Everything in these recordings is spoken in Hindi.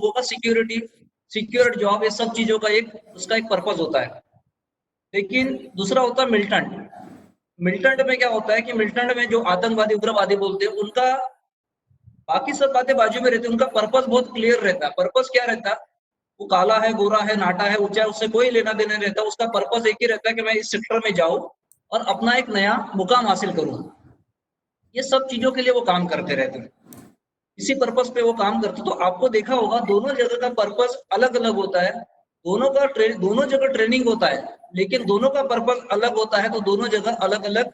होगा सिक्योरिटी, सिक्योर जॉब, ये सब चीजों का एक उसका एक पर्पज होता है। लेकिन दूसरा होता है मिलिटेंट। मिलिटेंट में क्या होता है कि मिलिटेंट में जो आतंकवादी उग्रवादी बोलते हैं उनका बाकी सब बातें बाजू में रहती है, उनका पर्पस बहुत क्लियर रहता है। पर्पस क्या रहता है, वो काला है, गोरा है, नाटा है, ऊंचा है, उससे कोई लेना देना नहीं रहता। उसका पर्पस एक ही रहता है कि मैं इस सेक्टर में जाऊं और अपना एक नया मुकाम हासिल करूं। ये सब चीजों के लिए वो काम करते रहते हैं, इसी पर्पस पे वो काम करते। तो आपको देखा होगा दोनों जगह का पर्पस अलग अलग होता है, दोनों जगह ट्रेनिंग होता है, लेकिन दोनों का पर्पस अलग होता है, तो दोनों जगह अलग अलग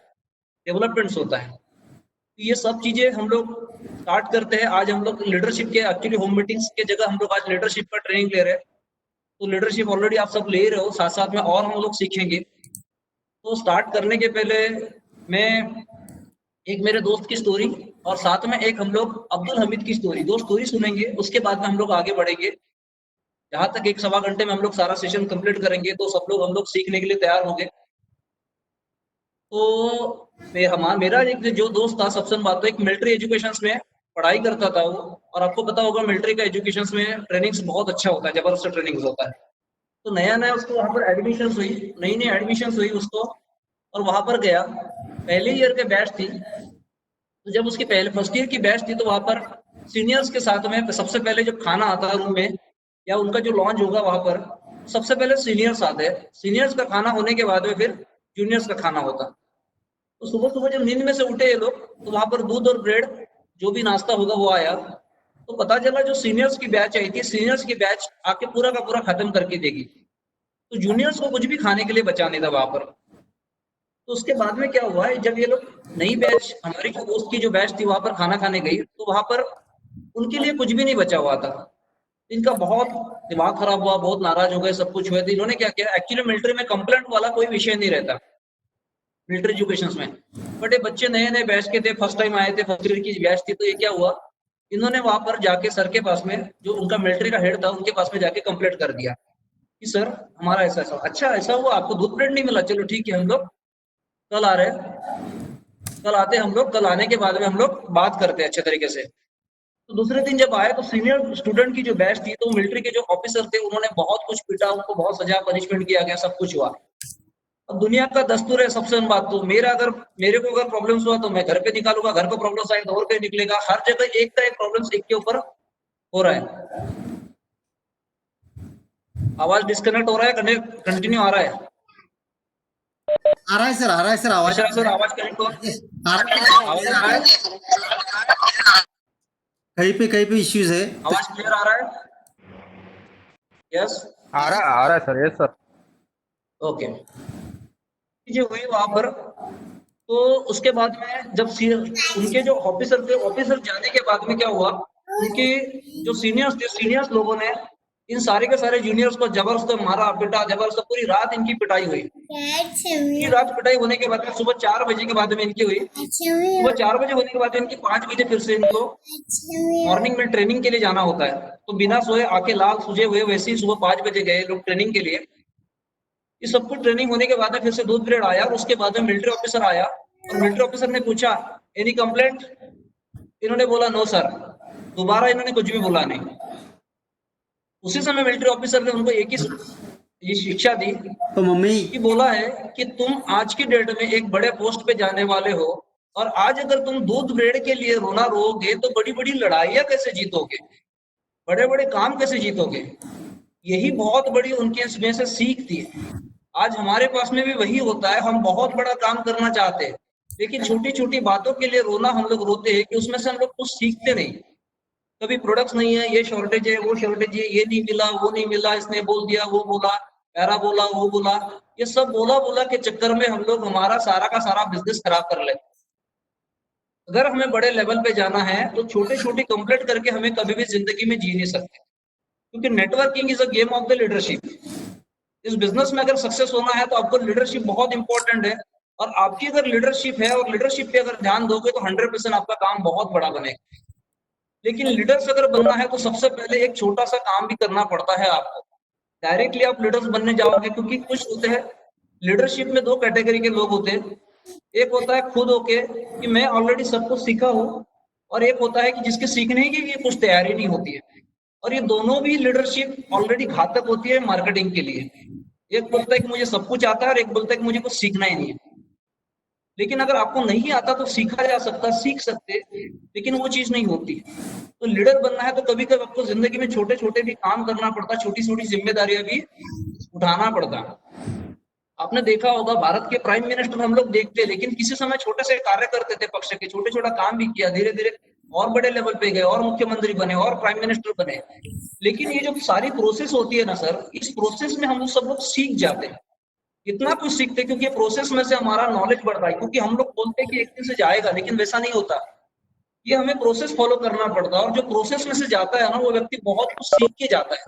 डेवलपमेंट्स होता है। ये सब चीजें हम लोग स्टार्ट करते हैं। आज हम लोग लीडरशिप के एक्चुअली होम मीटिंग्स के जगह हम लोग आज लीडरशिप का ट्रेनिंग ले रहे हैं। तो लीडरशिप ऑलरेडी आप सब ले रहे हो, साथ साथ में और हम लोग सीखेंगे। तो स्टार्ट करने के पहले मैं एक मेरे दोस्त की स्टोरी और साथ में एक हम लोग अब्दुल हमीद की स्टोरी, दो स्टोरी सुनेंगे, उसके बाद में हम लोग आगे बढ़ेंगे। जहां तक 1 सवा घंटे में हम लोग सारा सेशन कंप्लीट करेंगे, तो सब लोग हम लोग सीखने के लिए तैयार होंगे। तो मेरा एक जो दोस्त था, सबसे बात तो एक मिलिट्री एजुकेशन में पढ़ाई करता था वो, और आपको पता होगा मिलिट्री का एजुकेशन में ट्रेनिंग्स बहुत अच्छा होता है, जबरदस्त ट्रेनिंग्स होता है। तो नया नया उसको वहां पर एडमिशन हुई, नई नई एडमिशन हुई उसको, और वहां पर गया, पहले ईयर के बैच थी। तो जब उसकी पहले फर्स्ट ईयर की बैच थी, तो वहां पर सीनियर्स के साथ में सबसे पहले जब खाना आता है रूम में, या उनका जो लॉन्च होगा वहां पर, सबसे पहले सीनियर्स आते हैं। सीनियर्स का खाना होने के बाद में फिर जूनियर्स का खाना होता। तो सुबह सुबह जब नींद में से उठे ये लोग, तो वहां पर दूध और ब्रेड जो भी नाश्ता होगा वो आया। तो पता चला जो सीनियर्स की बैच आई थी, सीनियर्स की बैच आके पूरा का पूरा खत्म करके देगी, तो जूनियर्स को कुछ भी खाने के लिए बचा नहीं था वहां पर। तो उसके बाद में क्या हुआ है, जब ये लोग नई बैच, हमारी जो दोस्त की जो बैच थी वहां पर खाना खाने गई, तो वहां पर उनके लिए कुछ भी नहीं बचा हुआ था। इनका बहुत दिमाग खराब हुआ, बहुत नाराज हो गए, सब कुछ हुए। तो इन्होंने क्या किया, एक्चुअली मिलिट्री में कंप्लेंट वाला कोई विषय नहीं रहता मिलिट्री एजुकेशन में, बट ये बच्चे नए नए बैच के थे, फर्स्ट टाइम आए थे, फर्स्ट ईयर की बैच थी। तो ये क्या हुआ, इन्होंने वहां पर जाके सर के पास में, जो उनका मिलिट्री का हेड था, उनके पास में जाके कंप्लेंट कर दिया कि सर हमारा ऐसा ऐसा। अच्छा ऐसा हुआ, आपको दूध ब्रेड नहीं मिला, चलो ठीक है, हम लोग कल आ रहे हैं, कल आते हम लोग, कल आने के बाद में हम लोग बात करते हैं अच्छे तरीके से। तो दूसरे दिन जब आए, तो सीनियर स्टूडेंट की जो बैच थी, तो मिलिट्री के जो ऑफिसर थे उन्होंने बहुत कुछ पीटा, उनको बहुत सजा पनिशमेंट किया गया, सब कुछ हुआ। अब दुनिया का दस्तूर है, सबसे बात तो मेरे को अगर प्रॉब्लम्स हुआ तो मैं घर पे निकालूंगा, घर को प्रॉब्लम आए तो और कहीं निकलेगा। हर जगह एक का एक प्रॉब्लम एक के ऊपर हो रहा है। आवाज डिस्कनेक्ट हो रहा है, कंटिन्यू आ रहा है? आ रहा है सर, आ रहा है सर, आवाज सर आवाज कनेक्ट हो, आ रहा है, आवाज आ रहा है, कहीं पे इश्यूज है तो आवाज क्लियर आ रहा है? यस, आ रहा है सर, यस सर। ओके। चीजें हुई वहां पर। तो उसके बाद में जब उनके जो ऑफिसर थे, ऑफिसर जाने के बाद में क्या हुआ, उनके जो सीनियर्स थे, सीनियर्स लोगों ने इन सारे के सारे जूनियर्स को जबरदस्त मारा पिटा, जबरदस्त पूरी रात इनकी पिटाई हुई। पूरी रात पिटाई होने के बाद में सुबह 4 बजे के बाद में इनकी हुई। सुबह 4 बजे होने के बाद में इनकी 5 बजे फिर से इनको मॉर्निंग में ट्रेनिंग के लिए जाना होता है। तो बिना सोए आके लाल सूझे हुए वैसे ही सुबह 5 बजे गए लोग ट्रेनिंग के लिए। इस सब कुछ ट्रेनिंग होने के बाद में फिर से दूध पीरियड आया, और उसके बाद में मिलिट्री ऑफिसर आया, और मिलिट्री ऑफिसर ने पूछा एनी कंप्लेंट? इन्होंने बोला नो सर। दोबारा इन्होंने कुछ भी बोला नहीं। उसी समय मिलिट्री ऑफिसर ने उनको एक ही ये शिक्षा दी तो मम्मी कि बोला है कि तुम आज की डेट में एक बड़े पोस्ट पे जाने वाले हो, और आज अगर तुम दूध ब्रेड के लिए रोना रोओगे तो बड़ी बड़ी लड़ाइयां कैसे जीतोगे, बड़े बड़े काम कैसे जीतोगे। यही बहुत बड़ी उनके इसमें से सीख थी। आज हमारे पास में भी वही होता है, हम बहुत बड़ा काम करना चाहते हैं, लेकिन छोटी छोटी बातों के लिए रोना हम लोग रोते हैं कि उसमें से हम लोग कुछ सीखते नहीं। कभी प्रोडक्ट्स नहीं है, ये शॉर्टेज है, वो शॉर्टेज है, ये नहीं मिला, वो नहीं मिला, इसने बोल दिया, वो बोला, पैरा बोला, वो बोला, ये सब बोला बोला के चक्कर में हम लोग हमारा सारा का सारा बिजनेस खराब कर लेते। अगर हमें बड़े लेवल पे जाना है तो छोटे छोटे कंप्लीट करके हमें कभी भी जिंदगी में जी नहीं सकते, क्योंकि networking is a game of the leadership. इस बिजनेस में अगर सक्सेस होना है तो आपको लीडरशिप बहुत इंपॉर्टेंट है, और आपकी अगर लीडरशिप है और लीडरशिप पे अगर ध्यान दोगे तो 100% आपका काम बहुत बड़ा बनेगा। लेकिन लीडर्स अगर बनना है तो सबसे पहले एक छोटा सा काम भी करना पड़ता है आपको। डायरेक्टली आप लीडर्स बनने जाओगे, क्योंकि कुछ होते हैं लीडरशिप में, दो कैटेगरी के लोग होते हैं। एक होता है खुद होके कि मैं ऑलरेडी सब कुछ सीखा हूँ, और एक होता है कि जिसके सीखने की भी कुछ तैयारी नहीं होती है। और ये दोनों भी लीडरशिप ऑलरेडी घातक होती है मार्केटिंग के लिए। एक बोलता है कि मुझे सब कुछ आता है और एक बोलता है कि मुझे कुछ सीखना ही नहीं है। लेकिन अगर आपको नहीं आता तो सीखा जा सकता, सीख सकते, लेकिन वो चीज नहीं होती। तो लीडर बनना है तो कभी कभी आपको जिंदगी में छोटे छोटे भी काम करना पड़ता, छोटी छोटी जिम्मेदारियां भी उठाना पड़ता। आपने देखा होगा भारत के प्राइम मिनिस्टर हम लोग देखते, लेकिन किसी समय छोटे से कार्य करते थे, पक्ष के छोटे छोटा काम भी किया, धीरे धीरे और बड़े लेवल पे गए और मुख्यमंत्री बने और प्राइम मिनिस्टर बने। लेकिन ये जो सारी प्रोसेस होती है ना सर, इस प्रोसेस में हम लोग सब लोग सीख जाते हैं, इतना कुछ सीखते हैं, क्योंकि प्रोसेस में से हमारा नॉलेज बढ़ता है। क्योंकि हम लोग बोलते हैं कि एक दिन से जाएगा, लेकिन वैसा नहीं होता। ये हमें प्रोसेस फॉलो करना पड़ता है, और जो प्रोसेस में से जाता है ना, वो व्यक्ति बहुत कुछ सीख के जाता है।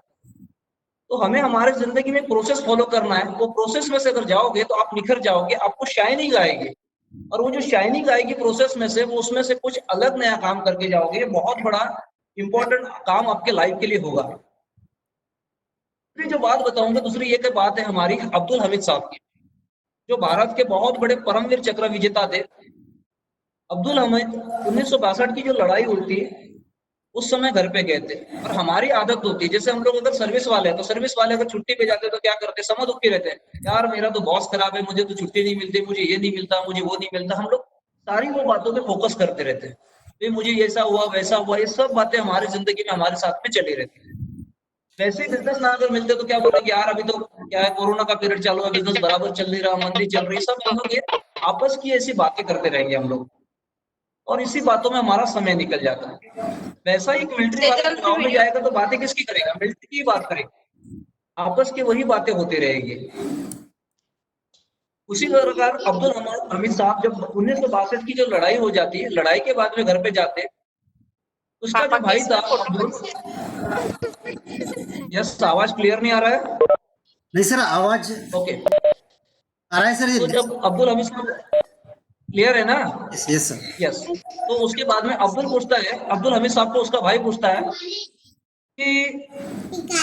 तो हमें हमारे जिंदगी में प्रोसेस फॉलो करना है। वो प्रोसेस में से अगर जाओगे तो आप निखर जाओगे, आपको शाइनिंग आएगी, और वो जो शाइनिंग आएगी प्रोसेस में से, वो उसमें से कुछ अलग नया काम करके जाओगे। बहुत बड़ा इंपॉर्टेंट काम आपके लाइफ के लिए होगा। जो बात बताऊंगा, दूसरी एक बात है हमारी अब्दुल हमीद साहब की, जो भारत के बहुत बड़े परमवीर चक्र विजेता थे। अब्दुल हमीद 1962 की जो लड़ाई हुई थी, उस समय घर पे गए थे। और हमारी आदत होती है, जैसे हम लोग अगर सर्विस वाले हैं, तो सर्विस वाले अगर छुट्टी पे जाते हैं तो क्या करते हैं, समझ दुखी रहते हैं, यार मेरा तो बॉस खराब है, मुझे तो छुट्टी नहीं मिलती, मुझे ये नहीं मिलता, मुझे वो नहीं मिलता। हम लोग सारी वो बातों पे फोकस करते रहते हैं, भाई मुझे ऐसा हुआ वैसा हुआ, ये सब बातें हमारी जिंदगी में हमारे साथ में चली रहती है। वैसे ही बिजनेस ना अगर मिलते तो क्या बोलेंगे, यार अभी तो क्या है, कोरोना का पीरियड चालू है, बिजनेस बराबर चल नहीं रहा, मंदी चल रही, सब हम लोग ये आपस की ऐसी बातें करते रहेंगे हम लोग, और इसी बातों में हमारा समय निकल जाता है। वैसा ही मिलिट्री वाला गाँव में जाएगा तो बातें किसकी करेगा, मिलिट्री की बात करेगा, आपस की वही बातें होती रहेंगी। उसी प्रकार अब्दुल हमीद साहब जब 1962 की जो लड़ाई हो जाती है, लड़ाई के बाद में घर पे जाते, उसका जो भाई था अब्दुल, यस आवाज क्लियर नहीं आ रहा है? नहीं सर, आवाज ओके। आ रहा है सर। तो जब अब्दुल हमीद साहब, क्लियर है ना? Yes yes sir. यस। तो उसके बाद में अब्दुल पूछता है, अब्दुल हमीद साहब को उसका भाई पूछता है कि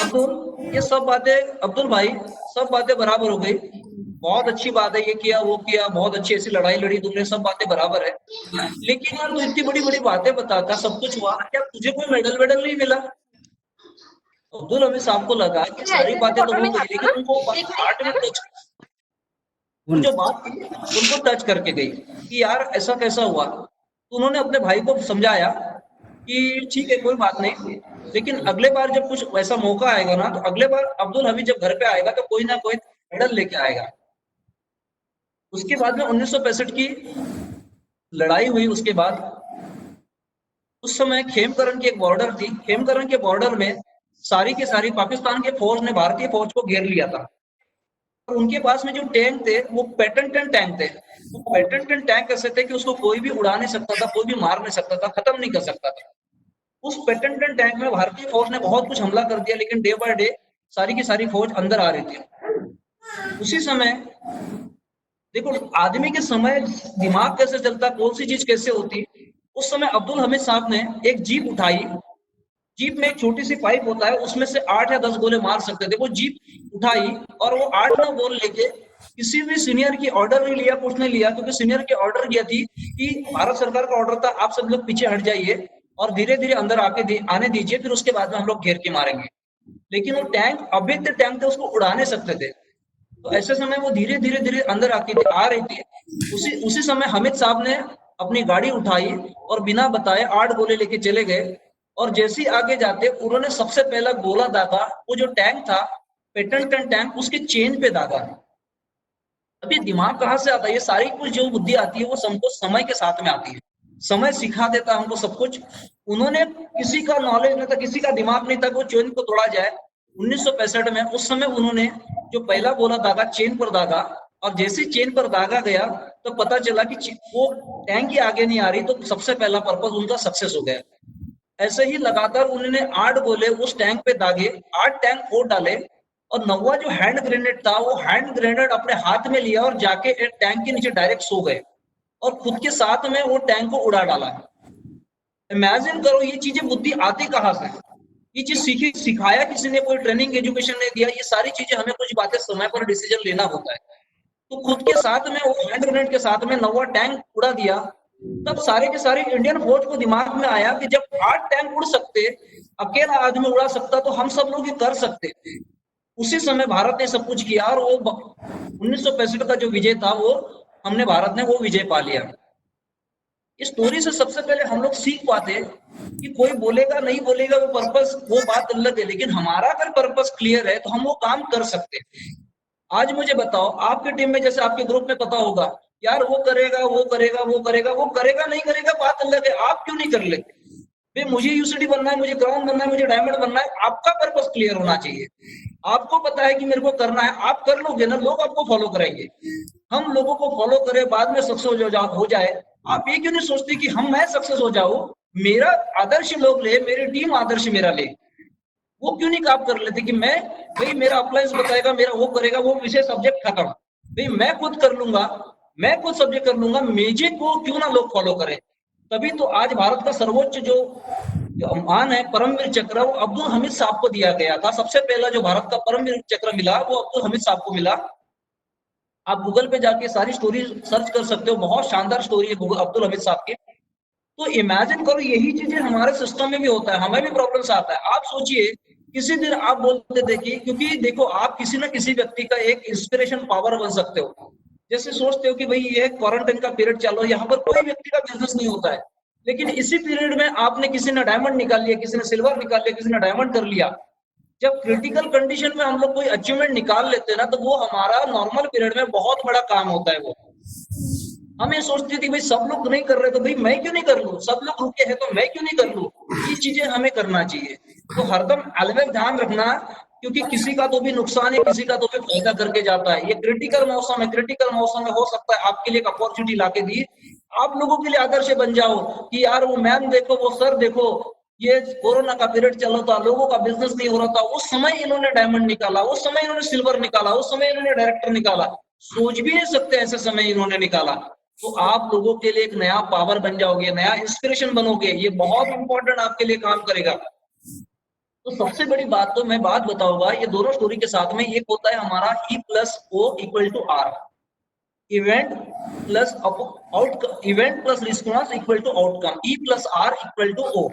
अब्दुल, ये सब बातें, अब्दुल भाई सब बातें बराबर हो गई, बहुत अच्छी बात है, ये किया वो किया, बहुत अच्छी ऐसी लड़ाई लड़ी तुमने, सब बातें बराबर है, लेकिन यार तू इतनी बड़ी बड़ी बातें बताता, सब कुछ हुआ, क्या तुझे कोई मेडल वेडल नहीं मिला? अब्दुल हमीद साहब को लगा कि सारी बातें तो हो गई, लेकिन उनको हार्ट में टच, जो बात थी उनको टच करके गई कि यार ऐसा कैसा हुआ। तो उन्होंने अपने भाई को समझाया कि ठीक है कोई बात नहीं, लेकिन अगले बार जब कुछ वैसा मौका आएगा ना, तो अगले बार अब्दुल हमीद जब घर पे आएगा तो कोई ना कोई मेडल लेके आएगा। उसके बाद में 1965 की लड़ाई हुई, उसके बाद उस समय खेमकरण की एक बॉर्डर थी, खेमकरण के बॉर्डर में सारी की सारी पाकिस्तान के फौज ने भारतीय फौज को घेर लिया था, और उनके पास में जो टैंक थे वो पेटेंटेड टैंक थे। वो पेटेंटेड टैंक ऐसे थे कि उसको कोई भी उड़ा नहीं सकता था, कोई भी मार नहीं सकता था, खत्म नहीं कर सकता था। उस पेटेंटेड टैंक में भारतीय फौज ने बहुत कुछ हमला कर दिया, लेकिन डे बाय डे सारी की सारी फौज अंदर आ रही थी। उसी समय देखो आदमी के समय दिमाग कैसे चलता, कौन सी चीज कैसे होती। उस समय अब्दुल हमीद साहब ने एक जीप उठाई, जीप में एक छोटी सी पाइप होता है, उसमें से 8 या 10 गोले मार सकते थे। वो जीप उठाई और वो 8-9 गोल लेके, किसी भी सीनियर की ऑर्डर नहीं लिया, कुछ नहीं लिया, क्योंकि सीनियर की ऑर्डर दिया थी कि भारत सरकार का ऑर्डर था आप सब लोग पीछे हट जाइए और धीरे धीरे अंदर आने दीजिए, फिर उसके बाद में हम लोग घेर के मारेंगे। लेकिन वो टैंक अवैध टैंक थे, उसको उड़ा नहीं सकते थे। तो ऐसे समय वो धीरे धीरे धीरे अंदर आ रही थी। उसी समय हामिद साहब ने अपनी गाड़ी उठाई और बिना बताए 8 गोले लेके चले गए, और जैसे ही आगे जाते उन्होंने सबसे पहला गोला दागा, वो जो टैंक था पेटेंटेड टैंक, उसके चेन पे दागा। अब ये दिमाग कहाँ से आता है, ये सारी कुछ जो बुद्धि आती है वो हमको समय के साथ में आती है, समय सिखा देता है हमको सब कुछ। उन्होंने किसी का नॉलेज नहीं था, किसी का दिमाग नहीं था कि वो चेन को तोड़ा जाए। 1965 में उस समय उन्होंने जो पहला गोला दागा चेन पर दागा, और जैसे चेन पर दागा गया तो पता चला कि वो टैंक ही आगे नहीं आ रही, तो सबसे पहला पर्पज उनका सक्सेस हो गया। ऐसे ही लगातार उन्होंने 8 गोले उस टैंक पे दागे, 8 टैंक फोड़ डाले, और 9वां जो हैंड ग्रेनेड था वो हैंड ग्रेनेड अपने हाथ में लिया और जाके एक टैंक के नीचे डायरेक्ट सो गए, और खुद के साथ में वो टैंक को उड़ा डाला। इमेजिन करो ये चीजें बुद्धि आती कहाँ से, ये चीज सिखाया किसी ने, कोई ट्रेनिंग एजुकेशन नहीं दिया। ये सारी चीजें हमें कुछ बातें समय पर डिसीजन लेना होता है। तो खुद के साथ में वो हैंड ग्रेनेड के साथ में 9वां टैंक उड़ा दिया। तब सारे के सारे इंडियन फौज को दिमाग में आया कि जब 8 टैंक उड़ सकते अकेला आदमी उड़ा सकता तो हम सब लोग ये कर सकते थे। उसी समय भारत ने सब कुछ किया और वो 1965 का जो विजय था वो हमने भारत ने वो विजय पा लिया। इस स्टोरी से सबसे पहले हम लोग सीख पाते हैं कि कोई बोलेगा नहीं बोलेगा वो पर्पस वो बात अलग है, लेकिन हमारा अगर पर्पस क्लियर है तो हम वो काम कर सकते हैं। आज मुझे बताओ आपकी टीम में जैसे आपके ग्रुप में पता होगा यार वो करेगा वो करेगा वो करेगा वो करेगा नहीं करेगा बात अलग है, आप क्यों नहीं कर लेते? भाई मुझे यूसीडी बनना है, मुझे क्राउन बनना है, मुझे डायमंड बनना है, आपका पर्पस क्लियर होना चाहिए। आपको पता है कि मेरे को करना है, आप कर लोगे ना, लोग आपको फॉलो करेंगे। हम लोगों को फॉलो करें बाद में सक्सेस हो जाए, आप ये क्यों नहीं सोचते कि मैं सक्सेस हो जाऊं, मेरा आदर्श लोग ले, मेरी टीम आदर्श मेरा ले, वो क्यों नहीं काम कर लेते कि मैं भाई मेरा अप्लायंस बताएगा, मेरा वो करेगा, वो विषय सब्जेक्ट खत्म, भाई मैं खुद कर लूंगा, मैं खुद सब्जेक्ट कर लूंगा, मुझे को क्यों ना लोग फॉलो करें। तभी तो आज भारत का सर्वोच्च जो मान है परमवीर चक्र वो अब्दुल हमीद साहब को दिया गया था। सबसे पहला जो भारत का परमवीर चक्र मिला वो अब्दुल हमीद साहब को मिला। आप गूगल पे जाके सारी स्टोरी सर्च कर सकते हो, बहुत शानदार स्टोरी है अब्दुल हमीद साहब की। तो इमेजिन करो यही चीजें हमारे सिस्टम में भी होता है, हमें भी प्रॉब्लम्स आता है। आप सोचिए किसी दिन आप बोलते देखिए, क्योंकि देखो आप किसी ना किसी व्यक्ति का एक इंस्पिरेशन पावर बन सकते हो। जैसे सोचते हो कि भाई ये क्वारंटाइन का पीरियड चल रहा है, यहाँ पर कोई व्यक्ति का बिजनेस नहीं होता है, लेकिन इसी पीरियड में आपने किसी ने डायमंड निकाल लिया, किसी ने सिल्वर निकाल लिया, किसी ने डायमंड कर लिया। जब क्रिटिकल कंडीशन में हम लोग कोई अचीवमेंट निकाल लेते हैं ना, तो वो हमारा नॉर्मल पीरियड में बहुत बड़ा काम होता है। वो हम ये सोचते थे भाई सब लोग नहीं कर रहे तो भाई मैं क्यों नहीं कर लूं, सब लोग रुके हैं तो मैं क्यों नहीं कर लूं। ये चीजें हमें करना चाहिए। तो हरदम अलग ध्यान रखना, क्योंकि किसी का तो भी नुकसान है, किसी का तो भी फायदा करके जाता है। ये क्रिटिकल मौसम है, क्रिटिकल मौसम में हो सकता है आपके लिए एक अपॉर्चुनिटी लाके दी, आप लोगों के लिए आदर्श बन जाओ कि यार वो मैम देखो, वो सर देखो, ये कोरोना का पीरियड चल रहा था, लोगों का बिजनेस नहीं हो रहा था, उस समय इन्होंने डायमंड निकाला, उस समय इन्होंने सिल्वर निकाला, उस समय इन्होंने डायरेक्टर निकाला। सोच भी नहीं सकते ऐसे समय इन्होंने निकाला। तो आप लोगों के लिए एक नया पावर बन जाओगे, नया इंस्पिरेशन बनोगे, ये बहुत इंपॉर्टेंट आपके लिए काम करेगा। तो सबसे बड़ी बात तो मैं बात बताऊंगा, ये दोनों स्टोरी के साथ में एक होता है हमारा E+O = R, event plus outcome, event plus response equal to outcome, E+R = O।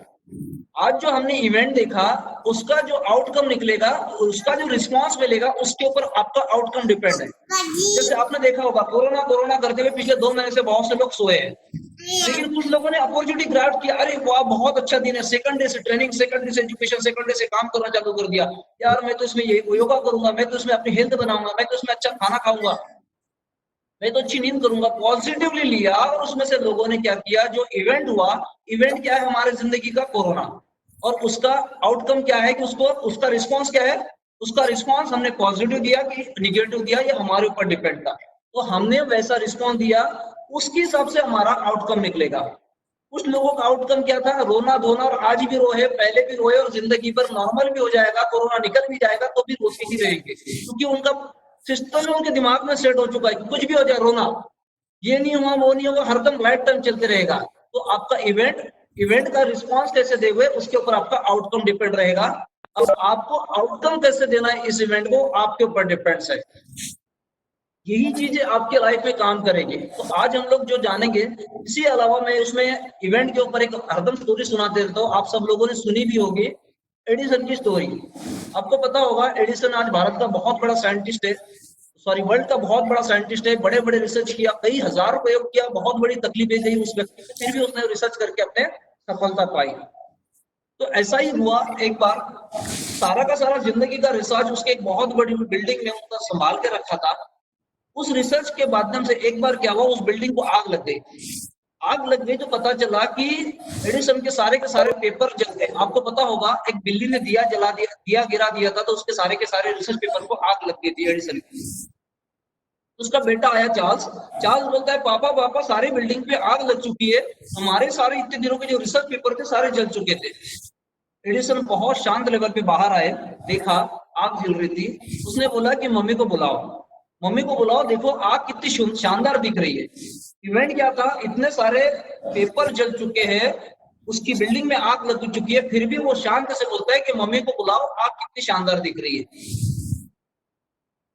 आज जो हमने इवेंट देखा उसका जो आउटकम निकलेगा, उसका जो रिस्पॉन्स मिलेगा, उसके ऊपर आपका आउटकम डिपेंड है। जैसे आपने देखा होगा कोरोना करते हुए पिछले 2 महीने से बहुत से लोग सोए हैं, लेकिन कुछ लोगों ने अपॉर्चुनिटी ग्रैब किया, अरे वाह बहुत अच्छा दिन है, सेकंड डे से ट्रेनिंग, सेकंड डे से एजुकेशन, सेकंड डे से काम करना चालू कर दिया, यार मैं तो इसमें ये योगा करूंगा, मैं तो इसमें अपनी हेल्थ बनाऊंगा, मैं तो इसमें अच्छा खाना खाऊंगा, मैं तो अच्छी नींद करूंगा, पॉजिटिवली लिया। और उसमें से लोगों ने क्या किया, जो इवेंट हुआ, इवेंट क्या है हमारे जिंदगी का, कोरोना, और उसका आउटकम क्या है कि उसको उसका रिस्पॉन्स क्या है, उसका रिस्पॉन्स हमने पॉजिटिव दिया कि निगेटिव दिया, ये हमारे ऊपर डिपेंड था। तो हमने वैसा रिस्पॉन्स दिया, उसके हिसाब से हमारा आउटकम निकलेगा। कुछ लोगों का आउटकम क्या था, रोना धोना, और आज भी रोए, पहले भी रोए, और जिंदगी पर नॉर्मल भी हो जाएगा, कोरोना निकल भी जाएगा तो भी रोते ही रहेंगे, क्योंकि उनका सिस्टम में, उनके दिमाग में सेट हो चुका है कि कुछ भी हो जाए रोना, ये नहीं हुआ वो नहीं हुआ, हरदम लाइफ टाइम चलते रहेगा। तो आपका इवेंट का रिस्पांस कैसे देंगे उसके ऊपर आपका आउटकम डिपेंड रहेगा। अब आपको आउटकम कैसे देना है इस इवेंट को, आपके ऊपर डिपेंड्स है। यही चीजें आपके लाइफ में काम करेंगे। तो आज हम लोग जो जानेंगे, इसी अलावा मैं उसमें इवेंट के ऊपर एक हरदम स्टोरी सुनाते रहता हूँ, आप सब लोगों ने सुनी भी होगी, एडिसन की स्टोरी। आपको पता होगा एडिसन आज भारत का बहुत बड़ा साइंटिस्ट है, सॉरी वर्ल्ड का बहुत बड़ा साइंटिस्ट है, बड़े बड़े रिसर्च किया, कई हजार प्रयोग किया, बहुत बड़ी तकलीफें गई उस व्यक्ति को, फिर भी उसने रिसर्च करके अपने सफलता पाई। तो ऐसा ही हुआ एक बार, सारा का सारा जिंदगी का रिसर्च उसके एक बहुत बड़ी बिल्डिंग में उसने संभाल के रखा था। उस रिसर्च के माध्यम से एक बार क्या हुआ, उस बिल्डिंग को आग लग गई। आग लग गई तो पता चला कि एडिसन के सारे पेपर जल गए। आपको पता होगा एक बिल्ली ने दिया जला दिया, दिया गिरा दिया था, तो उसके सारे रिसर्च पेपर को आग लग गई थी एडिसन की। उसका बेटा आया चार्ल्स बोलता है, पापा सारी बिल्डिंग पे आग लग चुकी है, हमारे सारे इतने दिनों के जो रिसर्च पेपर थे सारे जल चुके थे। एडिसन बहुत शांत लेवल पे बाहर आए, देखा आग जल रही थी, उसने बोला कि मम्मी को बुलाओ, देखो आग कितनी शानदार दिख रही है। इवेंट क्या था, इतने सारे पेपर जल चुके हैं, उसकी बिल्डिंग में आग लग चुकी है, फिर भी वो शांत से बोलता है कि मम्मी को बुलाओ, आग कितनी शानदार दिख रही है।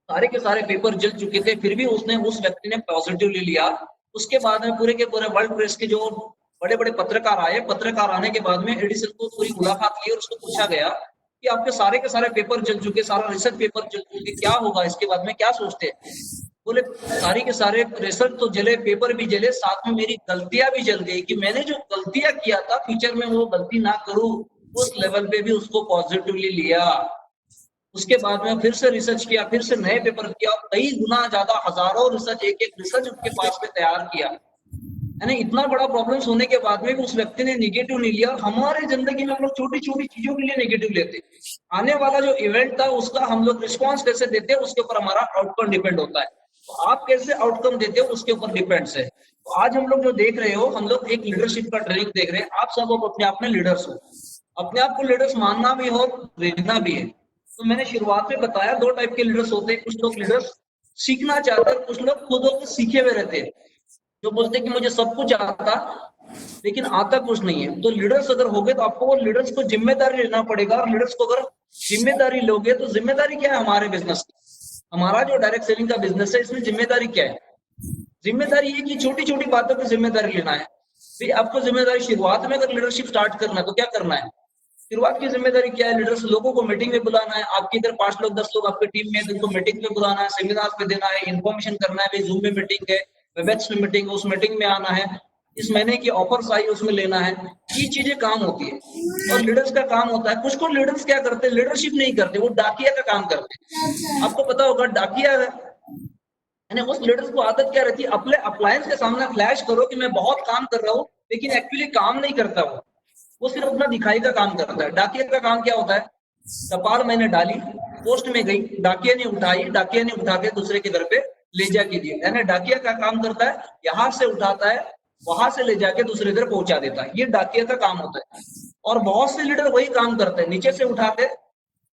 सारे के सारे पेपर जल चुके थे, फिर भी उस व्यक्ति ने पॉजिटिवली लिया। उसके बाद में पूरे के पूरे वर्ल्ड प्रेस के जो बड़े बड़े पत्रकार आए, पत्रकार आने के बाद में एडिसन को पूरी मुलाकात ली और उसको पूछा गया कि आपके सारे के सारे पेपर जल चुके, सारा रिसर्च पेपर जल चुके, क्या होगा इसके बाद में, क्या सोचते हैं? बोले सारी के सारे रिसर्च तो जले, पेपर भी जले, साथ में मेरी गलतियां भी जल गई कि मैंने जो गलतियां किया था फ्यूचर में वो गलती ना करूं, उस लेवल पे भी उसको पॉजिटिवली लिया। उसके बाद में फिर से रिसर्च किया, फिर से नए पेपर किया, कई गुना ज्यादा, हजारों रिसर्च, एक एक रिसर्च उसके पास में तैयार किया, यानी इतना बड़ा प्रॉब्लम्स होने के बाद में भी उस व्यक्ति ने निगेटिव नहीं लिया। हमारे जिंदगी में हम लोग छोटी छोटी चीजों के लिए निगेटिव लेते, आने वाला जो इवेंट था उसका हम लोग रिस्पॉन्स कैसे देते हैं उसके ऊपर हमारा आउटकम डिपेंड होता है। तो आप कैसे आउटकम देते हो उसके ऊपर डिपेंड्स है। तो आज हम लोग जो देख रहे हो, हम लोग एक लीडरशिप का ट्रेनिंग देख रहे हैं। आप सब अपने आप में लीडर्स हो, अपने आप को लीडर्स मानना भी हो, देखना भी है। तो मैंने शुरुआत में बताया 2 टाइप के लीडर्स होते हैं। कुछ लोग लीडर्स सीखना चाहते हैं, कुछ लोग खुद होकर सीखे हुए रहते हैं, जो बोलते हैं कि मुझे सब कुछ आता लेकिन आता कुछ नहीं है। तो लीडर्स अगर हो गए तो आपको लीडर्स को जिम्मेदारी लेना पड़ेगा, और लीडर्स को अगर जिम्मेदारी लोगे तो जिम्मेदारी क्या है हमारे बिजनेस की, हमारा जो डायरेक्ट सेलिंग का बिजनेस है इसमें जिम्मेदारी क्या है? जिम्मेदारी ये कि छोटी छोटी बातों की जिम्मेदारी लेना है। भाई आपको जिम्मेदारी शुरुआत में अगर लीडरशिप स्टार्ट करना है तो क्या करना है? शुरुआत की जिम्मेदारी क्या है? लीडर्स लोगों को मीटिंग में बुलाना है। आपके इधर 5 लोग 10 लोग आपकी टीम में है, उनको मीटिंग में बुलाना है, सेमिनार पे देना है, इन्फॉर्मेशन करना है, भाई जूम में मीटिंग है, वेबएक्स में मीटिंग है, उस मीटिंग में आना है, इस महीने की ऑफर्स आई उसमें लेना है। ये चीजें काम होती है और लीडर्स का काम होता है। कुछ को लीडर्स क्या करते हैं, लीडरशिप नहीं करते, वो डाकिया का काम करते हैं। आपको पता होगा डाकिया यानी उस लीडर्स को आदत क्या रहती है, अपने अप्लायंस के सामने फ्लैश करो कि मैं बहुत काम कर रहा हूँ, लेकिन एक्चुअली काम नहीं करता वो सिर्फ अपना दिखाई का काम करता है। डाकिया का काम क्या होता है? टपाल मैंने डाली, पोस्ट में गई, डाकिया ने उठाई, डाकिया ने उठा के दूसरे के घर पे ले जाके दिया। यानी डाकिया का काम करता है, यहाँ से उठाता है, वहां से ले जाके दूसरे घर पहुंचा देता है, ये डाकिया का काम होता है। और बहुत से लीडर वही काम करते हैं, नीचे से उठाते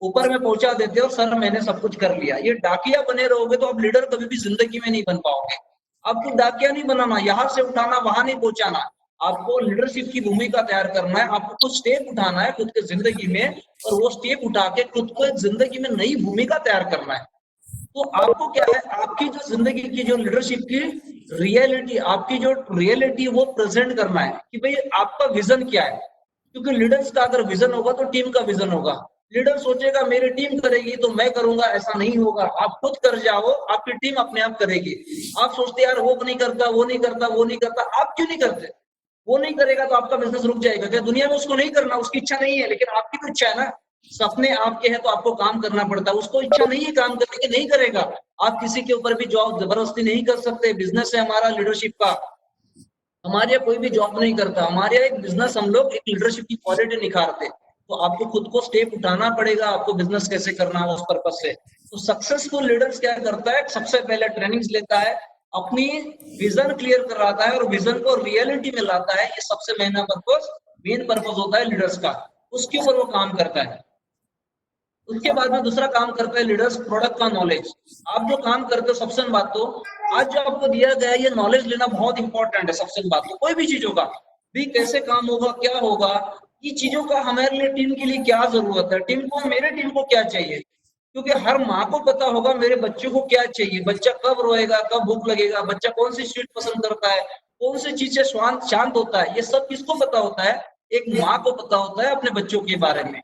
ऊपर में पहुंचा देते हो, सर मैंने सब कुछ कर लिया। ये डाकिया बने रहोगे तो आप लीडर कभी भी जिंदगी में नहीं बन पाओगे। आपको डाकिया नहीं बनाना, यहाँ से उठाना वहां नहीं पहुंचाना, आपको लीडरशिप की भूमिका तैयार करना है। आपको कुछ स्टेप उठाना है खुद के जिंदगी में, और वो स्टेप उठा के खुद को एक जिंदगी में नई भूमिका तैयार करना है। तो आपको क्या है, आपकी जो जिंदगी की जो लीडरशिप की रियलिटी, आपकी जो रियलिटी वो प्रेजेंट करना है कि भाई आपका विजन क्या है। क्योंकि लीडर्स का अगर विजन होगा तो टीम का विजन होगा। लीडर सोचेगा मेरी टीम करेगी तो मैं करूंगा, ऐसा नहीं होगा। आप खुद कर जाओ, आपकी टीम अपने आप करेगी। आप सोचते यार वो नहीं करता, वो नहीं करता, वो नहीं करता, आप क्यों नहीं करते? वो नहीं करेगा तो आपका बिजनेस रुक जाएगा क्या? दुनिया में उसको नहीं करना, उसकी इच्छा नहीं है, लेकिन आपकी तो इच्छा है ना। सपने आपके हैं तो आपको काम करना पड़ता है। उसको इच्छा नहीं है काम करने की, नहीं करेगा। आप किसी के ऊपर भी जॉब जबरदस्ती नहीं कर सकते। बिजनेस है हमारा लीडरशिप का, हमारे यहाँ कोई भी जॉब नहीं करता, हमारे यहाँ एक बिजनेस, हम लोग एक लीडरशिप की क्वालिटी निखारते। तो आपको खुद को स्टेप उठाना पड़ेगा, आपको बिजनेस कैसे करना है उस पर्पज से। तो सक्सेसफुल लीडर्स क्या करता है, सबसे पहले ट्रेनिंग्स लेता है, अपनी विजन क्लियर कराता है और विजन को रियलिटी में लाता है। ये सबसे मेन पर्पज होता है लीडर्स का, उसके ऊपर वो काम करता है। उसके बाद में दूसरा काम करता है लीडर्स, प्रोडक्ट का नॉलेज। आप जो काम करते हो, सबसे बात तो आज जो आपको दिया गया है ये नॉलेज लेना बहुत इंपॉर्टेंट है। सबसे बात तो कोई भी चीज होगा भी, कैसे काम होगा, क्या होगा, ये चीजों का हमारे लिए टीम के लिए क्या जरूरत है, टीम को, मेरे टीम को क्या चाहिए। क्योंकि हर माँ को पता होगा मेरे बच्चों को क्या चाहिए, बच्चा कब रोएगा, कब भूख लगेगा, बच्चा कौन सी स्वीट पसंद करता है, कौन सी चीज से शांत होता है, ये सब किसको पता होता है? एक माँ को पता होता है अपने बच्चों के बारे में।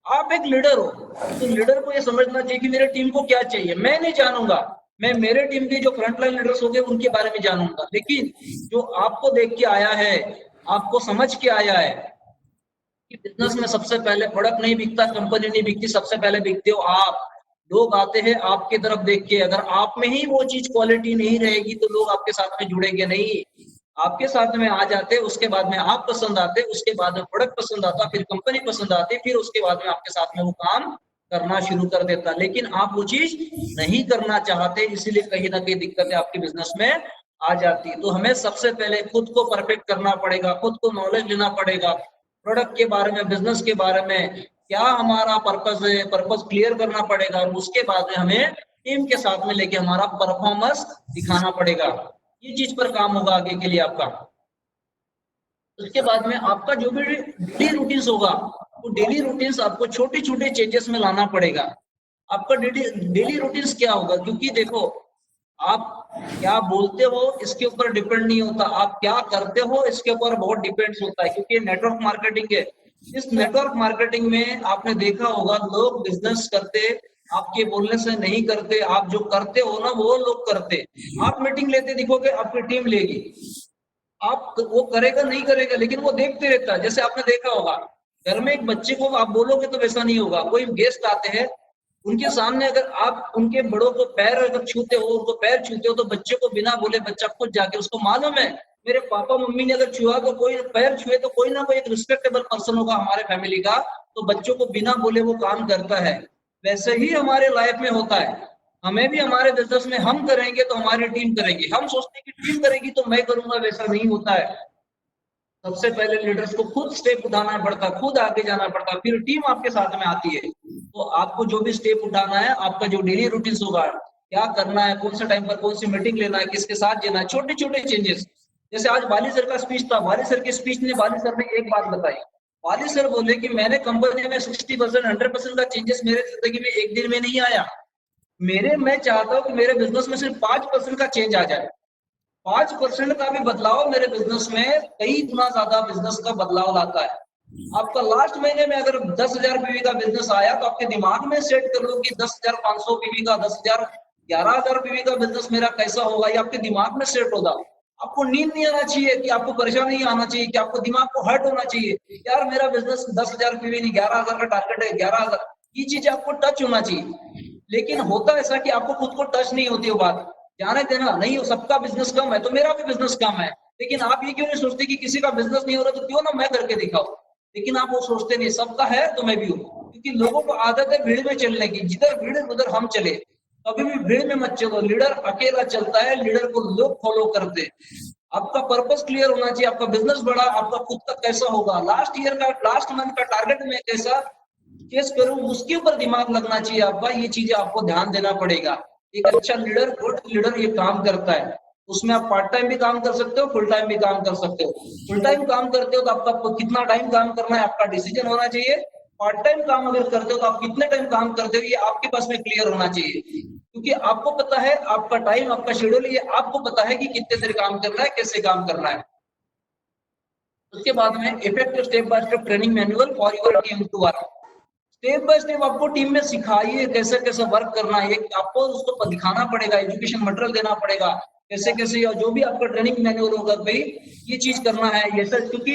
आप एक लीडर हो तो लीडर को ये समझना चाहिए कि मेरे टीम को क्या चाहिए। मैं नहीं जानूंगा, मैं मेरे टीम के जो फ्रंटलाइन लीडर्स हो गए उनके बारे में जानूंगा, लेकिन जो आपको देख के आया है, आपको समझ के आया है कि बिजनेस में सबसे पहले प्रोडक्ट नहीं बिकता, कंपनी नहीं बिकती, सबसे पहले बिकते हो आप। लोग आते हैं आपकी तरफ देख के, अगर आप में ही वो चीज क्वालिटी नहीं रहेगी तो लोग आपके साथ में जुड़ेंगे नहीं। आपके साथ में आ जाते, उसके बाद में आप पसंद आते, उसके बाद में प्रोडक्ट पसंद आता, फिर कंपनी पसंद आती, फिर उसके बाद में आपके साथ में वो काम करना शुरू कर देता। लेकिन आप वो चीज नहीं करना चाहते, इसीलिए कहीं ना कहीं दिक्कतें आपके बिजनेस में आ जाती है। तो हमें सबसे पहले खुद को परफेक्ट करना पड़ेगा, खुद को नॉलेज लेना पड़ेगा प्रोडक्ट के बारे में, बिजनेस के बारे में, क्या हमारा पर्पस है, पर्पस क्लियर करना पड़ेगा। और उसके बाद में हमें टीम के साथ में लेके हमारा परफॉर्मेंस दिखाना पड़ेगा। ये चीज पर काम होगा आगे के लिए आपका। उसके बाद में आपका जो भी डेली रूटीन्स होगा, वो डेली रूटीन्स आपको छोटे छोटे चेंजेस में लाना पड़ेगा। आपका डेली रूटीन्स क्या होगा, क्योंकि देखो आप क्या बोलते हो इसके ऊपर डिपेंड नहीं होता, आप क्या करते हो इसके ऊपर बहुत डिपेंड्स होता है, क्योंकि नेटवर्क मार्केटिंग है। इस नेटवर्क मार्केटिंग में आपने देखा होगा लोग बिजनेस करते, आपके बोलने से नहीं करते, आप जो करते हो ना वो लोग करते। आप मीटिंग लेते दिखोगे, आपकी टीम लेगी, आप वो करेगा नहीं करेगा, लेकिन वो देखते रहता है। जैसे आपने देखा होगा घर में एक बच्चे को आप बोलोगे तो वैसा नहीं होगा। कोई गेस्ट आते हैं, उनके सामने अगर आप उनके बड़ों को पैर अगर छूते हो, उनको पैर छूते हो, तो बच्चे को बिना बोले बच्चा खुद जाके, उसको मालूम है मेरे पापा मम्मी ने अगर छुआ तो कोई पैर छुए तो कोई ना कोई एक रिस्पेक्टेबल पर्सन होगा हमारे फैमिली का, तो बच्चों को बिना बोले वो काम करता है। वैसे ही हमारे लाइफ में होता है। हमें भी हमारे बिजनेस में हम करेंगे तो हमारी टीम करेगी, हम सोचते हैं कि टीम करेगी तो मैं करूंगा, वैसा नहीं होता है। सबसे पहले लीडर्स को खुद स्टेप उठाना पड़ता, खुद आगे जाना पड़ता, फिर टीम आपके साथ में आती है। तो आपको जो भी स्टेप उठाना है, आपका जो डेली रूटीन होगा, क्या करना है, कौन सा टाइम पर कौन सी मीटिंग लेना है, किसके साथ जाना है, छोटे छोटे चेंजेस। जैसे आज वाली सर का स्पीच था, वाली सर की स्पीच ने वाली सर ने एक बात बताई। वाली सर बोले कि मैंने कंपनी में 60% 100% का चेंजेस मेरे जिंदगी में एक दिन में नहीं आया। मैं चाहता हूँ कि मेरे बिजनेस में सिर्फ 5% का चेंज आ जाए। 5% का भी बदलाव मेरे बिजनेस में कई गुना ज्यादा बिजनेस का बदलाव लाता है। आपका लास्ट महीने में अगर 10,000 पीवी का बिजनेस आया तो आपके दिमाग में सेट कर लो कि 10,500 पीवी का, 10,000, 11,000 पीवी का बिजनेस मेरा कैसा होगा, ये आपके दिमाग में सेट होगा। आपको नींद नहीं आना चाहिए, कि आपको परेशानी नहीं आना चाहिए, कि आपको दिमाग को हर्ट होना चाहिए यार मेरा बिजनेस 10,000 पीवी नहीं, 11,000 का टारगेट है, 11,000। ये चीजें आपको टच होना चाहिए। लेकिन होता ऐसा कि आपको खुद को टच नहीं होती वो बात, जाने देना, नहीं हो सबका बिजनेस कम है तो मेरा भी बिजनेस कम है। लेकिन आप ये क्यों नहीं सोचते कि किसी का बिजनेस नहीं हो रहा तो क्यों ना मैं करके दिखाऊं। लेकिन आप वो सोचते नहीं, सबका है तो मैं भी हूँ, क्योंकि लोगों को आदत है भीड़ में चलने की, जिधर भीड़ उधर हम चले। कभी भी भीड़ में मत चलो, लीडर अकेला चलता है, लीडर को लोग फॉलो करते। आपका पर्पस क्लियर होना चाहिए, आपका बिजनेस बड़ा, आपका खुद का कैसा होगा, लास्ट ईयर का, लास्ट मंथ का टारगेट में कैसा केस करूं, उसके ऊपर दिमाग लगना चाहिए आपका। ये चीजें आपको ध्यान देना पड़ेगा। एक अच्छा लीडर, गुड लीडर ये काम करता है। उसमें आप पार्ट टाइम भी काम कर सकते हो, फुल टाइम भी काम कर सकते हो। फुल टाइम काम करते हो तो आपका कितना टाइम काम करना है आपका डिसीजन होना चाहिए। पार्ट टाइम काम अगर करते हो तो आप कितने टाइम काम करते हो ये आपके पास में क्लियर होना चाहिए, क्योंकि आपको पता है आपका टाइम, आपका शेड्यूल, ये आपको पता है कि कितने देर काम करना है, कैसे काम करना है। उसके बाद में effective step by step training manual for your team to work. Step by step आपको टीम में सिखाइए कैसे कैसे वर्क करना है, आपको उसको दिखाना पड़ेगा, एजुकेशन मटेरियल देना पड़ेगा, कैसे कैसे, या जो भी आपका ट्रेनिंग मैनुअल होगा भाई ये चीज करना है ये सब। क्योंकि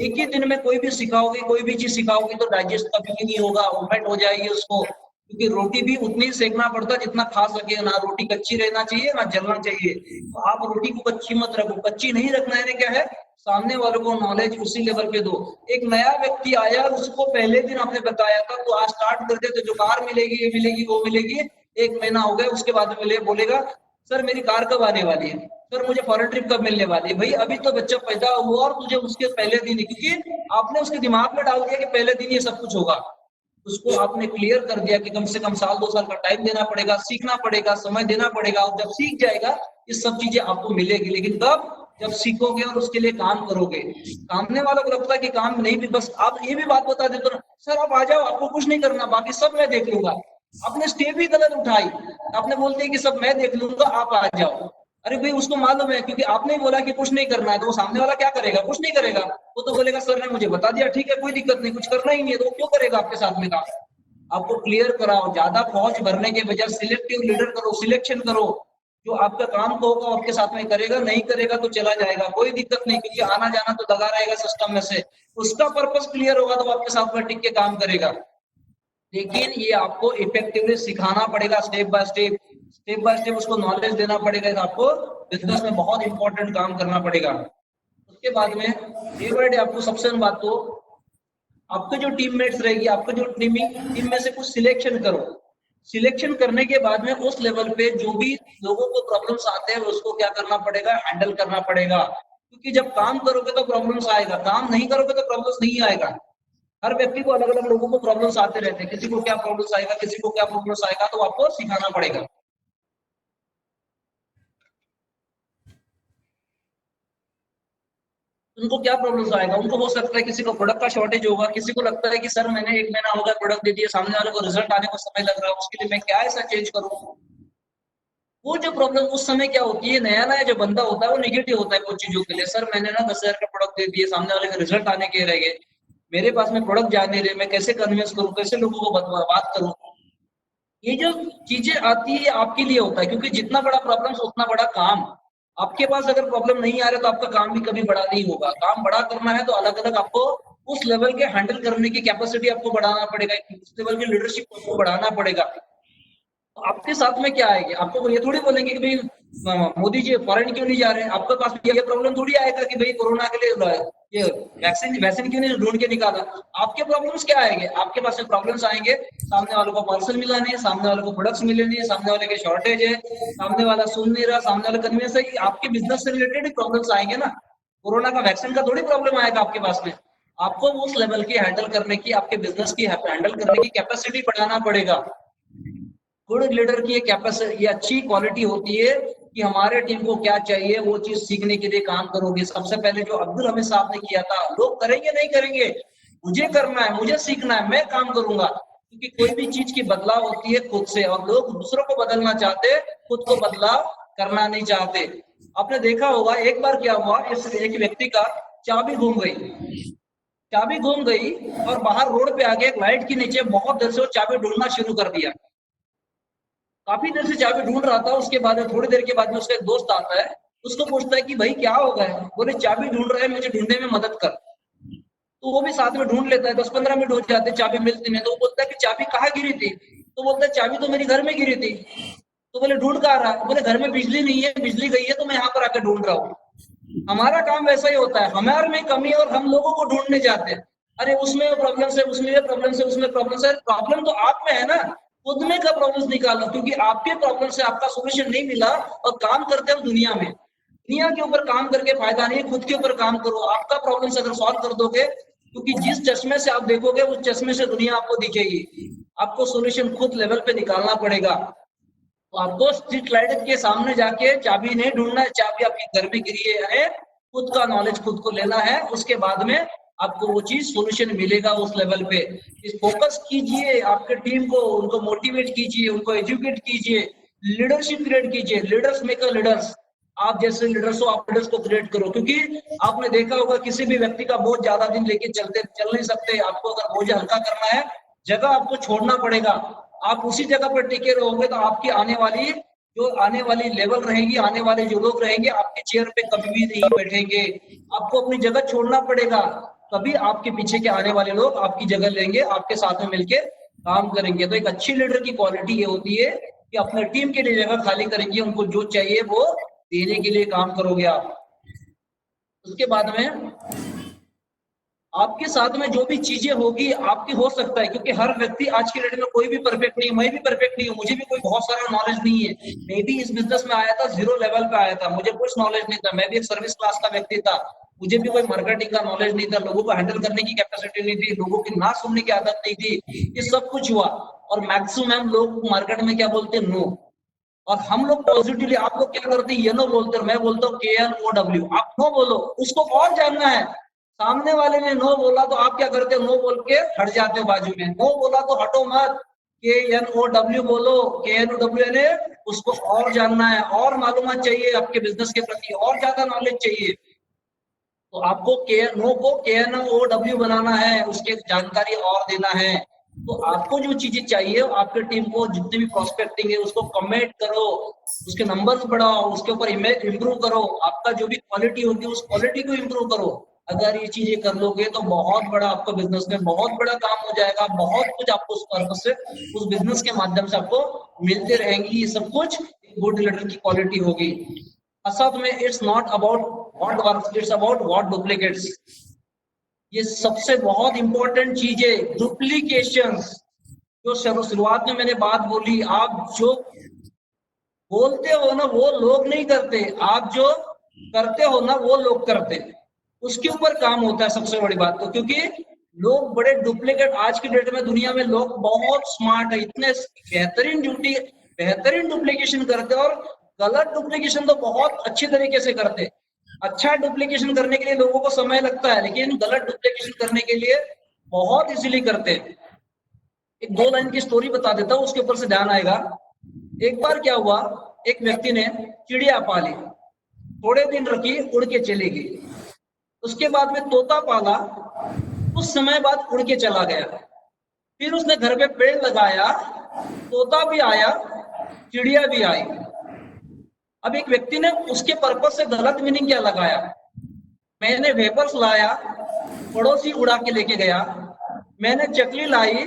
एक ही दिन में कोई भी सिखाओगे, कोई भी चीज सिखाओगे तो डाइजेस्ट कभी नहीं होगा, वोमिट हो जाएगी उसको। क्योंकि रोटी भी उतनी ही सेकना पड़ता है जितना खा सके, ना रोटी कच्ची रहना चाहिए ना जलना चाहिए। तो आप रोटी को कच्ची मत रखो, कच्ची नहीं रखना है, क्या है सामने वालों को नॉलेज उसी लेवल पे दो। एक नया व्यक्ति आया, उसको पहले दिन आपने बताया था तो आज स्टार्ट कर दे, तो जो कार मिलेगी, ये मिलेगी, वो मिलेगी, 1 महीना हो गया, उसके बाद मिले बोलेगा सर मेरी कार कब आने वाली है, सर मुझे फॉरेन ट्रिप कब मिलने वाली है। भाई अभी तो बच्चा पैदा हुआ और तुझे उसके पहले दिन ही, क्योंकि आपने उसके दिमाग में डाल दिया कि पहले दिन ये सब कुछ होगा। उसको आपने क्लियर कर दिया कि कम से कम साल 2 साल का टाइम देना पड़ेगा, सीखना पड़ेगा, समय देना पड़ेगा, और जब सीख जाएगा ये सब चीजें आपको मिलेगी। लेकिन कब, जब सीखोगे और उसके लिए काम करोगे। सामने वालों को लगता है कि काम नहीं भी, बस आप ये भी बात बता देते ना सर आप आ जाओ, आपको कुछ नहीं करना, बाकी सब मैं देख लूंगा। आपने स्टेप ही गलत उठाई, आपने बोल दिया कि सब मैं देख लूंगा, आप आ जाओ। अरे भाई उसको मालूम है, क्योंकि आपने बोला कि कुछ नहीं करना है, तो वो सामने वाला क्या करेगा, कुछ नहीं करेगा। वो तो बोलेगा सर ने मुझे बता दिया, ठीक है कोई दिक्कत नहीं, कुछ करना ही नहीं है, तो वो क्यों करेगा आपके साथ में काम। आपको क्लियर कराओ, ज्यादा फौज भरने के बजाय सिलेक्टिव लीडर करो, सिलेक्शन करो। जो आपका काम को होगा आपके साथ में करेगा, नहीं करेगा तो चला जाएगा, कोई दिक्कत नहीं, क्योंकि आना जाना तो लगा रहेगा सिस्टम में से। उसका पर्पस क्लियर होगा तो आपके साथ में टिक के काम करेगा। लेकिन ये आपको इफेक्टिवली सिखाना पड़ेगा, step by step, step by step उसको नॉलेज देना पड़ेगा। तो आपको बिजनेस में बहुत इंपॉर्टेंट काम करना पड़ेगा। उसके बाद में डे बाय डे आपको सबसे बात तो आपके जो टीममेट्स रहेगी, आपके जो टीम में से कुछ सिलेक्शन करो। सिलेक्शन करने के बाद में उस लेवल पे जो भी लोगों को प्रॉब्लम्स आते हैं उसको क्या करना पड़ेगा, हैंडल करना पड़ेगा। क्योंकि जब काम करोगे तो प्रॉब्लम्स आएगा, काम नहीं करोगे तो प्रॉब्लम्स नहीं आएगा। हर व्यक्ति को, अलग अलग लोगों को प्रॉब्लम्स आते रहते हैं, किसी को क्या प्रॉब्लम्स आएगा, किसी को क्या प्रॉब्लम्स आएगा, तो आपको सिखाना पड़ेगा। उनको क्या प्रॉब्लम्स आएगा, उनको हो सकता है किसी को प्रोडक्ट का शॉर्टेज होगा, किसी को लगता है कि सर मैंने 1 महीना होगा प्रोडक्ट दे दिया, सामने वाले को रिजल्ट आने को समय लग रहा है, उसके लिए मैं क्या ऐसा चेंज करूं। वो जो प्रॉब्लम उस समय क्या होती है, नया नया जो बंदा होता है वो नेगेटिव होता है कुछ चीजों के लिए। सर मैंने ना 10,000 का प्रोडक्ट दे दिए, सामने वाले का रिजल्ट आने के रह गए, मेरे पास में प्रोडक्ट जा नहीं रहे, मैं कैसे कन्विंस करूं, कैसे लोगों को बात करूं। ये जो चीजें आती है आपके लिए होता है, क्योंकि जितना बड़ा प्रॉब्लम उतना बड़ा काम। आपके पास अगर प्रॉब्लम नहीं आ रहा तो आपका काम भी कभी बड़ा नहीं होगा। काम बड़ा करना है तो अलग अलग आपको उस लेवल के हैंडल करने की कैपेसिटी आपको बढ़ाना पड़ेगा, उस लेवल की लीडरशिप आपको बढ़ाना पड़ेगा। तो आपके साथ में क्या आएगी, आपको ये थोड़ी बोलेंगे कि भाई मोदी जी फॉरेन क्यों नहीं जा रहे हैं, आपके पास ये प्रॉब्लम थोड़ी आएगा कि भाई कोरोना के लिए ये वैक्सीन क्यों नहीं ढूंढ के निकाला। आपके प्रॉब्लम्स क्या आएंगे, आपके पास में प्रॉब्लम्स आएंगे, सामने वालों को पार्सल मिला नहीं, सामने वालों को प्रोडक्ट्स मिले नहीं, सामने वाले के शॉर्टेज है, सामने वाला सुन नहीं रहा, सामने वाला कन्वीनियंस है। आपके बिजनेस से रिलेटेड ही प्रॉब्लम्स आएंगे ना। कोरोना का वैक्सीन का थोड़ी प्रॉब्लम आएगा आपके पास में। आपको उस लेवल की हैंडल करने की, आपके बिजनेस की हैंडल करने की कैपेसिटी बढ़ाना पड़ेगा। गुड लीडर की एक कैपेसिटी, ये अच्छी क्वालिटी होती है कि हमारे टीम को क्या चाहिए वो चीज सीखने के लिए काम करोगे। सबसे पहले जो अब्दुल हमीद साहब ने किया था, लोग करेंगे नहीं करेंगे, मुझे करना है, मुझे सीखना है, मैं काम करूंगा। क्योंकि कोई भी चीज की बदलाव होती है खुद से, और लोग दूसरों को बदलना चाहते, खुद को बदलाव करना नहीं चाहते। आपने देखा होगा एक बार क्या हुआ, इस एक व्यक्ति का चाबी घूम गई, चाबी घूम गई और बाहर रोड पे आके एक लाइट के नीचे बहुत देर से वो चाबी ढूंढना शुरू कर दिया। काफी देर से चाबी ढूंढ रहा था। उसके बाद थोड़ी देर के बाद में उसका एक दोस्त आता है, उसको पूछता है कि भाई क्या हो गया है, बोले चाबी ढूंढ रहा है, मुझे ढूंढने में मदद कर। तो वो भी साथ में ढूंढ लेता है, 10-15 मिनट हो जाते हैं, चाबी मिलती नहीं। तो वो बोलता है कि चाबी कहाँ गिरी थी, तो बोलता है चाबी तो मेरे घर में गिरी थी। तो बोले ढूंढ कहाँ रहा, बोले घर में बिजली नहीं है, बिजली गई है तो मैं यहाँ पर आकर ढूंढ रहा हूँ। हमारा काम वैसा ही होता है, हमारे में कमी और हम लोगों को ढूंढने जाते हैं। अरे उसमें प्रॉब्लम से, उसमें ये प्रॉब्लम से, उसमें प्रॉब्लम से। प्रॉब्लम तो आप में है ना, खुद में का प्रॉब्लम निकालो, क्योंकि आपके प्रॉब्लम से आपका सोल्यूशन नहीं मिला और काम करते हो दुनिया में। दुनिया के ऊपर काम करके फायदा नहीं, खुद के ऊपर काम करो। आपका प्रॉब्लम से अगर सॉल्व कर दोगे, क्योंकि जिस चश्मे से आप देखोगे उस चश्मे से दुनिया आपको दिखेगी। आपको सोल्यूशन खुद लेवल पे निकालना पड़ेगा। तो आपको स्ट्रीट लाइट के सामने जाके चाबी नहीं ढूंढना है, चाबी आपके घर में गिरी है, खुद का नॉलेज खुद को लेना है। उसके बाद में आपको वो चीज सोल्यूशन मिलेगा उस लेवल पे। इस फोकस कीजिए आपके टीम को, उनको मोटिवेट कीजिए, उनको एजुकेट कीजिए, लीडरशिप क्रिएट कीजिए। लीडर्स मेकर लीडर्स, आप जैसे लीडर्स हो, आप लीडर्स को क्रिएट करो। क्योंकि आपने देखा होगा किसी भी व्यक्ति का बोझ ज्यादा दिन लेके चल नहीं सकते। आपको अगर बोझ हल्का करना है, जगह आपको छोड़ना पड़ेगा। आप उसी जगह पर टिके रहोगे तो आपकी आने वाली लेवल रहेगी, आने वाले जो लोग रहेंगे आपके चेयर पे कभी भी नहीं बैठेंगे। आपको अपनी जगह छोड़ना पड़ेगा, तभी आपके पीछे के आने वाले लोग आपकी जगह लेंगे, आपके साथ में मिलके काम करेंगे। तो एक अच्छी लीडर की क्वालिटी ये होती है कि अपने टीम के लिए जगह खाली करेंगे, उनको जो चाहिए वो देने के लिए काम करोगे आप। उसके बाद में आपके साथ में जो भी चीजें होगी आपकी, हो सकता है, क्योंकि हर व्यक्ति आज के डेट में कोई भी परफेक्ट नहीं है, मैं भी परफेक्ट नहीं हूँ, मुझे भी कोई बहुत सारा नॉलेज नहीं है। मैं भी इस बिजनेस में आया था, 0 लेवल पे आया था, मुझे कुछ नॉलेज नहीं था, मैं भी एक सर्विस क्लास का व्यक्ति था, मुझे भी कोई मार्केटिंग का नॉलेज नहीं था, लोगों को हैंडल करने की कैपेसिटी नहीं थी, लोगों की ना सुनने की आदत नहीं थी। ये सब कुछ हुआ और मैक्सिमम लोग मार्केट में क्या बोलते हैं, नो। और हम लोग पॉजिटिवली, आप लोग क्या करते हैं, ये नो बोलते हैं, मैं बोलता हूँ KNOW, आप नो बोलो, उसको और जानना है। सामने वाले ने नो बोला तो आप क्या करते हो, नो बोल के हट जाते हो बाजू में। नो बोला तो हटो मत, KNOW बोलो। KNOW यानी उसको और जानना है, और मालूमात चाहिए आपके बिजनेस के प्रति, और ज्यादा नॉलेज चाहिए। तो आपको नो को KNOW बनाना है, उसके जानकारी और देना है। तो आपको जो चीजें चाहिए, आपके टीम को जितनी भी प्रोस्पेक्टिंग है उसको कमेंट करो, उसके नंबर्स बढ़ाओ, उसके ऊपर इमेज इंप्रूव करो, आपका जो भी क्वालिटी होगी उस क्वालिटी को इंप्रूव करो। अगर ये चीजें कर लोगे तो बहुत बड़ा आपका बिजनेस में बहुत बड़ा काम हो जाएगा। बहुत कुछ आपको उस पर्पस से, उस बिजनेस के माध्यम से आपको मिलते रहेंगी। ये सब कुछ गुड लीडर की क्वालिटी होगी। असल में it's not about what works, it's about what duplicates. ये सबसे बहुत इंपॉर्टेंट चीज है, डुप्लीकेशंस। जो शुरुआत में मैंने बात बोली, आप जो बोलते हो ना वो लोग नहीं करते, आप जो करते हो ना वो लोग करते, उसके ऊपर काम होता है सबसे बड़ी बात तो। क्योंकि लोग बड़े डुप्लीकेट, आज की डेट में दुनिया में लोग बहुत स्मार्ट है, इतने बेहतरीन डुप्लीकेशन करते, और गलत डुप्लीकेशन तो बहुत अच्छे तरीके से करते। अच्छा डुप्लीकेशन करने के लिए लोगों को समय लगता है, लेकिन गलत डुप्लीकेशन करने के लिए बहुत इजीली करते हैं। एक 2 लाइन की स्टोरी बता देता हूँ, उसके ऊपर से ध्यान आएगा। एक बार क्या हुआ, एक व्यक्ति ने चिड़िया पाली, थोड़े दिन रखी, उड़ के चली गई। उसके बाद में तोता पाला, कुछ समय बाद उड़ के चला गया। फिर उसने घर पे पेड़ लगाया, तोता भी आया, चिड़िया भी आई। अब एक व्यक्ति ने उसके पर्पस से गलत मीनिंग क्या लगाया, मैंने वेपर्स लाया, पड़ोसी उड़ा के लेके गया, मैंने चकली लाई,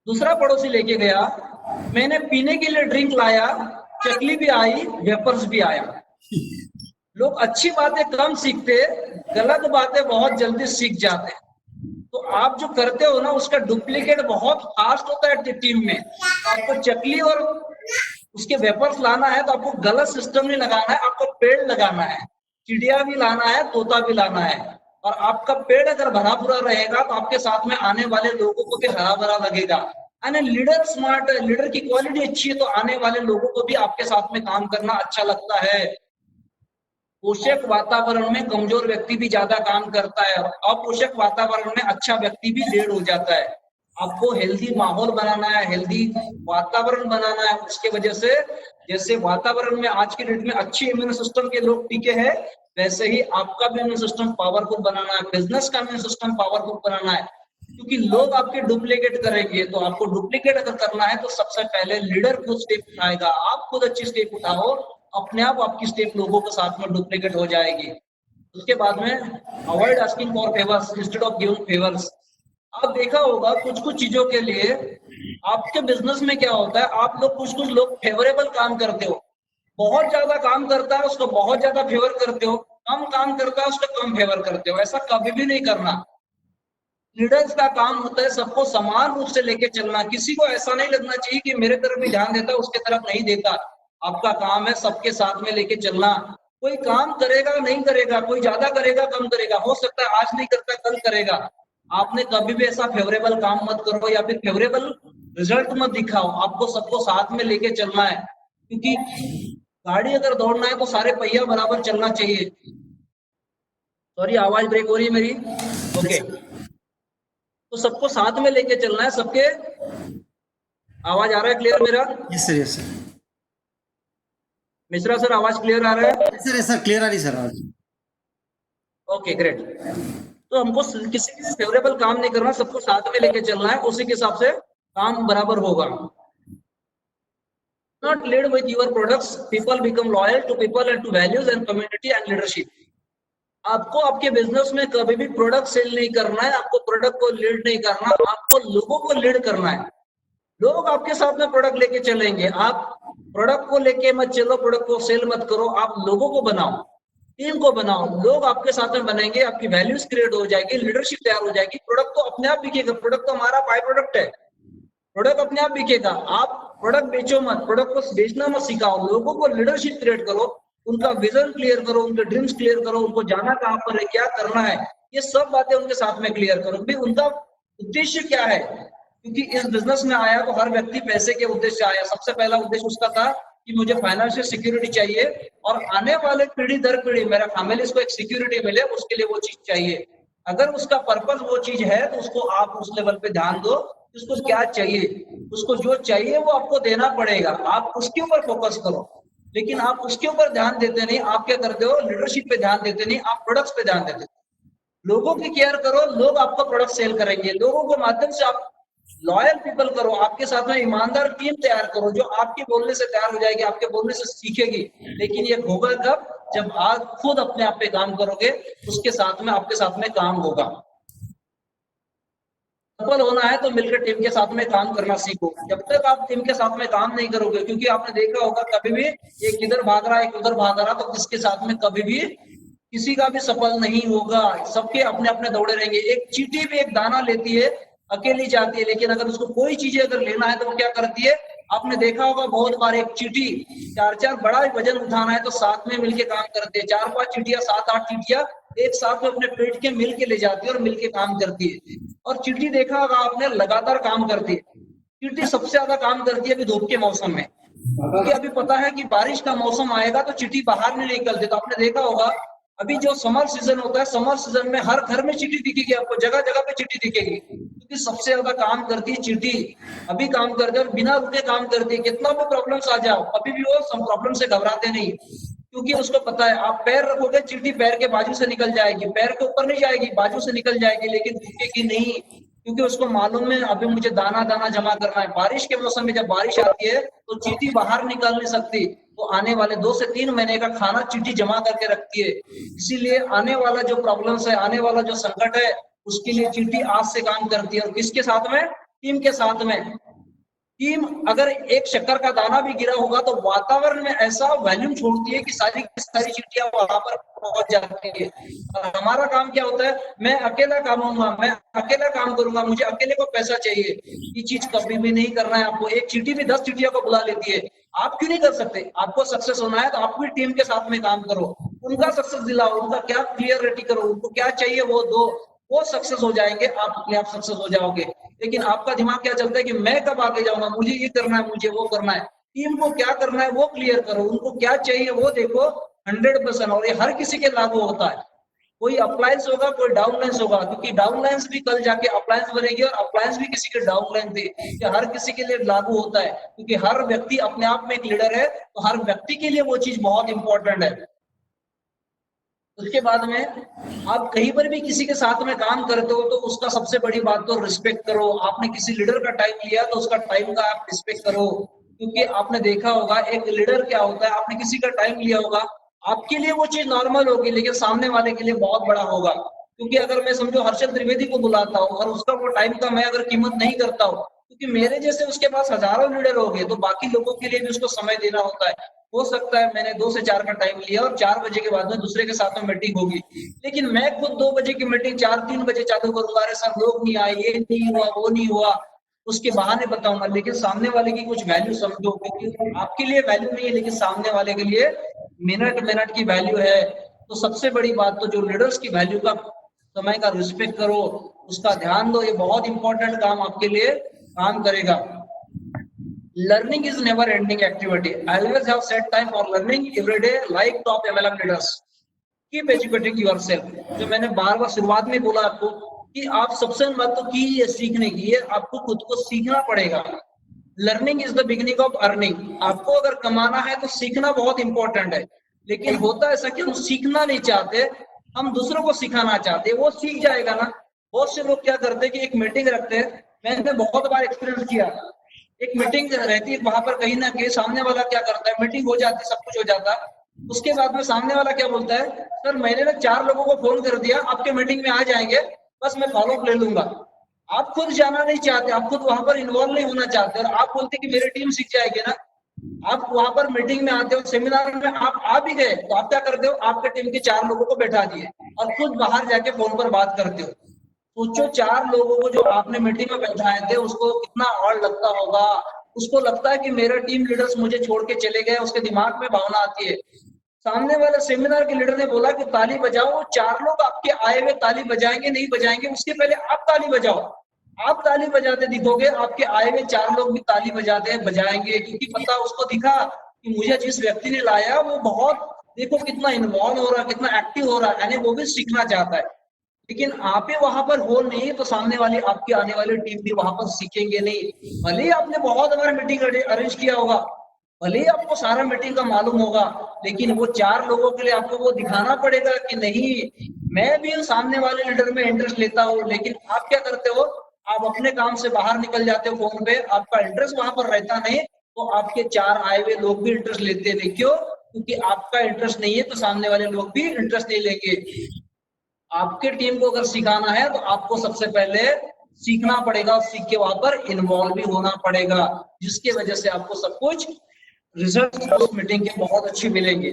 दूसरा पड़ोसी लेके गया, मैंने पीने के लिए ड्रिंक लाया, चकली भी आई, वेपर्स भी आया। लोग अच्छी बातें कम सीखते, गलत बातें बहुत जल्दी सीख जाते हैं। तो आप जो करते हो ना, उसका डुप्लीकेट बहुत फास्ट होता है टीम में। आपको चकली और उसके वेपर्स लाना है तो आपको गलत सिस्टम नहीं लगाना है, आपको पेड़ लगाना है, चिड़िया भी लाना है, तोता भी लाना है। और आपका पेड़ अगर भरा पूरा रहेगा तो आपके साथ में आने वाले लोगों को भी हरा भरा लगेगा। यानी लीडर स्मार्ट, लीडर की क्वालिटी अच्छी है तो आने वाले लोगों को भी आपके साथ में काम करना अच्छा लगता है। पोषक वातावरण में कमजोर व्यक्ति भी ज्यादा काम करता है और अपोषक वातावरण में अच्छा व्यक्ति भी लीड हो जाता है। आपको हेल्दी माहौल बनाना है, हेल्दी वातावरण बनाना है। उसके वजह से जैसे वातावरण में आज के डेट में अच्छी इम्यून सिस्टम के लोग टिके हैं, वैसे ही आपका भी इम्यून सिस्टम पावरफुल बनाना है, बिजनेस का इम्यून सिस्टम पावरफुल बनाना है। क्योंकि लोग आपके डुप्लीकेट करेंगे, तो आपको डुप्लीकेट अगर करना है तो सबसे पहले लीडर खुद स्टेप उठाएगा। आप खुद अच्छी स्टेप उठाओ, अपने आप आपकी स्टेप लोगों के साथ में डुप्लीकेट हो जाएगी। उसके बाद में avoid asking for favours instead of giving favours. आप देखा होगा कुछ कुछ चीजों के लिए आपके बिजनेस में क्या होता है, आप लोग कुछ लोग फेवरेबल काम करते हो, बहुत ज्यादा काम करता है उसको बहुत ज्यादा फेवर करते हो, कम काम करता है उसको कम फेवर करते हो। ऐसा कभी भी नहीं करना। लीडर्स का काम होता है सबको समान रूप से लेके चलना। किसी को ऐसा नहीं लगना चाहिए कि मेरे तरफ भी ध्यान देता उसके तरफ नहीं देता। आपका काम है सबके साथ में लेके चलना। कोई काम करेगा नहीं करेगा, कोई ज्यादा करेगा कम करेगा, हो सकता है आज नहीं करता कल करेगा। आपने कभी भी ऐसा फेवरेबल काम मत करो या फिर फेवरेबल रिजल्ट मत दिखाओ। आपको सबको साथ में लेके चलना है, क्योंकि गाड़ी अगर दौड़ना है तो सारे पहिया बराबर चलना चाहिए। सॉरी आवाज ब्रेक हो रही है मेरी। ओके, तो सबको साथ में लेके चलना है। सबके आवाज आ रहा है क्लियर मेरा? Yes sir, yes sir. Mishra sir आवाज क्लियर आ रहा है? सर ऐसा क्लियर आ रही सर आज। Okay great. तो हमको किसी भी फेवरेबल काम नहीं करना, सबको साथ में लेके चलना है, उसी के हिसाब से काम बराबर होगा। Not lead with your products, people become loyal to people and to values and community and leadership. आपको आपके बिजनेस में कभी भी प्रोडक्ट सेल नहीं करना है, आपको प्रोडक्ट को लीड नहीं करना, आपको लोगों को लीड करना है। लोग आपके साथ में प्रोडक्ट लेके चलेंगे, आप प्रोडक्ट को लेके मत चलो, प्रोडक्ट को सेल मत करो, आप लोगों को बनाओ, टीम को बनाओ। लोग आपके साथ में बनेंगे, आपकी वैल्यूज क्रिएट हो जाएगी, लीडरशिप तैयार हो जाएगी। प्रोडक्ट तो अपने आप बिकेगा, प्रोडक्ट तो हमारा बाय प्रोडक्ट है, प्रोडक्ट अपने आप बिकेगा। आप प्रोडक्ट बेचो मत, प्रोडक्ट को बेचना मत सिखाओ, लोगों को लीडरशिप क्रिएट करो, उनका विजन क्लियर करो, उनके ड्रीम्स क्लियर करो, उनको जाना कहाँ पर है, क्या करना है, ये सब बातें उनके साथ में क्लियर करो। भी उनका उद्देश्य क्या है, क्योंकि इस बिजनेस में आया तो हर व्यक्ति पैसे के उद्देश्य से आया। सबसे पहला उद्देश्य उसका था कि मुझे फाइनेंशियल सिक्योरिटी चाहिए और आने वाले पीढ़ी दर पीढ़ी मेरा फैमिली को एक सिक्योरिटी मिले, उसके लिए वो चीज चाहिए। अगर उसका पर्पस वो चीज है तो उसको आप उस लेवल पे ध्यान दो, उसको क्या चाहिए, उसको जो चाहिए वो आपको देना पड़ेगा, आप उसके ऊपर फोकस करो। लेकिन आप उसके ऊपर ध्यान देते नहीं, आप क्या करते हो, लीडरशिप पे ध्यान देते नहीं, आप प्रोडक्ट्स पे ध्यान देते हो। लोगों की केयर करो, लोग आपका प्रोडक्ट सेल करेंगे। लोगों के माध्यम से आप लॉयल पीपल करो, आपके साथ में ईमानदार टीम तैयार करो जो आपके बोलने से तैयार हो जाएगी, आपके बोलने से सीखेगी। लेकिन ये होगा कब, जब आप खुद अपने आप पे काम करोगे, उसके साथ में आपके साथ में काम होगा। सफल होना है तो मिलकर टीम के साथ में काम करना सीखो। जब तक आप टीम के साथ में काम नहीं करोगे, क्योंकि आपने देखा होगा कभी भी एक इधर भाग रहा है एक उधर भाग रहा, तो किसके साथ में कभी भी किसी का भी सफल नहीं होगा। सबके अपने अपने दौड़े रहेंगे। एक चींटी भी एक दाना लेती है, अकेली जाती है, लेकिन अगर उसको कोई चीजें अगर लेना है तो वो क्या करती है, आपने देखा होगा बहुत बार एक चींटी 4-4 बड़ा वजन उठाना है तो साथ में मिलके काम करते हैं। 4-5 चींटियां 7-8 चींटियां एक साथ में अपने पेट के मिल के ले जाती है और मिलके काम करती है। और चींटी देखा होगा आपने लगातार काम करती है। चींटी सबसे ज्यादा काम करती है अभी धूप के मौसम में, क्योंकि अभी पता है कि बारिश का मौसम आएगा तो चींटी बाहर नहीं निकलती। तो आपने देखा होगा अभी जो समर सीजन होता है, समर सीजन में हर घर में चींटी दिखेगी, आपको जगह जगह पे चींटी दिखेगी। क्योंकि सबसे ज्यादा काम करती है चींटी, अभी काम करते हैं और बिना रुके काम करती है, कितना भी प्रॉब्लम्स आ जाओ अभी भी वो सब प्रॉब्लम से घबराते नहीं, क्योंकि उसको पता है आप पैर रखोगे चींटी पैर के बाजू से निकल जाएगी, पैर के ऊपर नहीं जाएगी, बाजू से निकल जाएगी, लेकिन रुकेगी नहीं, क्योंकि उसको मालूम है अभी मुझे दाना दाना जमा करना है। बारिश के मौसम में जब बारिश आती है तो चींटी बाहर निकल नहीं सकती, तो आने वाले 2 से 3 महीने का खाना चींटी जमा करके रखती है, इसीलिए आने वाला जो प्रॉब्लम्स है, आने वाला जो संकट है, उसके लिए चींटी आज से काम करती है। और किसके साथ में? टीम के साथ में। टीम अगर एक शक्कर का दाना भी गिरा होगा तो वातावरण में ऐसा वैल्यूम छोड़ती है कि सारी की सारी चींटियां वहां पर पहुंच जाती है। और हमारा काम क्या होता है? मैं अकेला कमाऊंगा, मैं अकेला काम करूंगा, मुझे अकेले को पैसा चाहिए, ये चीज कभी भी नहीं करना है आपको। एक चींटी भी 10 चींटियों को बुला लेती है, आप क्यों नहीं कर सकते? आपको सक्सेस होना है तो आप भी टीम के साथ में काम करो, उनका सक्सेस दिलाओ, उनका क्या क्लियरिटी करो, उनको क्या चाहिए वो दो, वो सक्सेस हो जाएंगे, आप अपने आप सक्सेस हो जाओगे। लेकिन आपका दिमाग क्या चलता है कि मैं कब आगे जाऊंगा, मुझे ये करना है, मुझे वो करना है। टीम को क्या करना है वो क्लियर करो, उनको क्या चाहिए वो देखो 100%। और ये हर किसी के लागू होता है, कोई अप्लायंस होगा कोई डाउनलाइंस होगा, क्योंकि डाउनलाइंस भी कल जाके अप्लायंस बनेगी और अप्लायंस भी किसी के डाउनलाइन थे, ये हर किसी के लिए लागू होता है, क्योंकि हर व्यक्ति अपने आप में एक लीडर है, तो हर व्यक्ति के लिए वो चीज बहुत इंपॉर्टेंट है। उसके बाद में आप कहीं पर भी किसी के साथ में काम करते हो तो उसका सबसे बड़ी बात तो रिस्पेक्ट करो। आपने किसी लीडर का टाइम लिया तो उसका टाइम का आप रिस्पेक्ट करो, क्योंकि आपने देखा होगा एक लीडर क्या होता है, आपने किसी का टाइम लिया होगा, आपके लिए वो चीज नॉर्मल होगी लेकिन सामने वाले के लिए बहुत बड़ा होगा। क्योंकि अगर मैं समझो हर्षद त्रिवेदी को बुलाता हूँ और उसका वो टाइम का मैं अगर कीमत नहीं करता हूँ, क्योंकि मेरे जैसे उसके पास हजारों लीडर हो गए, तो बाकी लोगों के लिए भी उसको समय देना होता है। हो सकता है मैंने 2 से 4 का टाइम लिया और 4 बजे के बाद में दूसरे के साथ में मीटिंग होगी, लेकिन मैं खुद 2 बजे की मीटिंग 4-3 बजे चालू करूंगा, अरे सर लोग नहीं आए, ये नहीं हुआ, वो नहीं हुआ, उसके बहाने बताऊंगा, लेकिन सामने वाले की कुछ वैल्यू समझो, क्योंकि आपके लिए वैल्यू नहीं है लेकिन सामने वाले के लिए मिनट मिनट की वैल्यू है। तो सबसे बड़ी बात तो जो लीडर्स की वैल्यू का, समय का रिस्पेक्ट करो, उसका ध्यान दो, ये बहुत इंपॉर्टेंट काम आपके लिए काम करेगा। Learning is never ending activity. Always have set time for learning every day like top MLM leaders. Keep educating yourself. जो मैंने बार बार शुरुआत में बोला आपको कि आप सबसे बात तो की है सीखने की, है आपको खुद को सीखना पड़ेगा। Learning is the beginning of earning. आपको अगर कमाना है तो सीखना बहुत इंपॉर्टेंट है, लेकिन होता ऐसा कि हम सीखना नहीं चाहते, हम दूसरों को सिखाना चाहते हैं, वो सीख जाएगा ना। बहुत से लोग क्या करते हैं कि एक मीटिंग रखते हैं, मैंने बहुत बार एक्सपीरियंस किया, एक मीटिंग रहती है वहां पर कहीं ना कहीं सामने वाला क्या करता है, मीटिंग हो जाती है, सब कुछ हो जाता है, उसके बाद में सामने वाला क्या बोलता है, सर मैंने ना 4 लोगों को फोन कर दिया, आपके मीटिंग में आ जाएंगे, बस मैं फॉलोअप ले लूंगा। आप खुद जाना नहीं चाहते, आप खुद वहां पर इन्वॉल्व नहीं होना चाहते, और आप बोलते कि मेरी टीम सीख जाएगी ना। आप वहां पर मीटिंग में आते हो, सेमिनार में आप आ भी गए तो आप क्या करते हो, आपके टीम के 4 लोगों को बैठा दिए और खुद बाहर जाके फोन पर बात करते हो। सोचो 4 लोगों को जो आपने मीटिंग में बैठाए थे उसको कितना और लगता होगा, उसको लगता है कि मेरा टीम लीडर्स मुझे छोड़ के चले गए, उसके दिमाग में भावना आती है। सामने वाले सेमिनार के लीडर ने बोला कि ताली बजाओ, वो 4 लोग आपके आए हुए ताली बजाएंगे नहीं बजाएंगे, उसके पहले आप ताली बजाओ। आप ताली बजाते दिखोगे, आपके आए हुए 4 लोग भी ताली बजाते बजाएंगे, क्योंकि पता उसको दिखा कि मुझे जिस व्यक्ति ने लाया वो बहुत, देखो कितना इन्वॉल्व हो रहा है, कितना एक्टिव हो रहा है, यानी वो भी सीखना चाहता है। लेकिन आप ही वहां पर हो नहीं तो सामने वाली आपकी आने वाली टीम भी वहां पर सीखेंगे नहीं। भले ही आपने बहुत बार मीटिंग अरेंज किया होगा, भले ही आपको सारा मीटिंग का मालूम होगा, लेकिन वो 4 लोगों के लिए आपको वो दिखाना पड़ेगा कि नहीं मैं भी सामने वाले लीडर में इंटरेस्ट लेता हूँ। लेकिन आप क्या करते हो, आप अपने काम से बाहर निकल जाते हो फोन पे, आपका इंटरेस्ट वहां पर रहता नहीं, तो आपके 4 आए हुए लोग भी इंटरेस्ट लेते नहीं। क्यों? क्योंकि आपका इंटरेस्ट नहीं है तो सामने वाले लोग भी इंटरेस्ट नहीं लेंगे। आपके टीम को अगर सिखाना है तो आपको सबसे पहले सीखना पड़ेगा, सीख के वहां पर इन्वॉल्व भी होना पड़ेगा, जिसके वजह से आपको सब कुछ रिजल्ट उस मीटिंग के बहुत अच्छे मिलेंगे।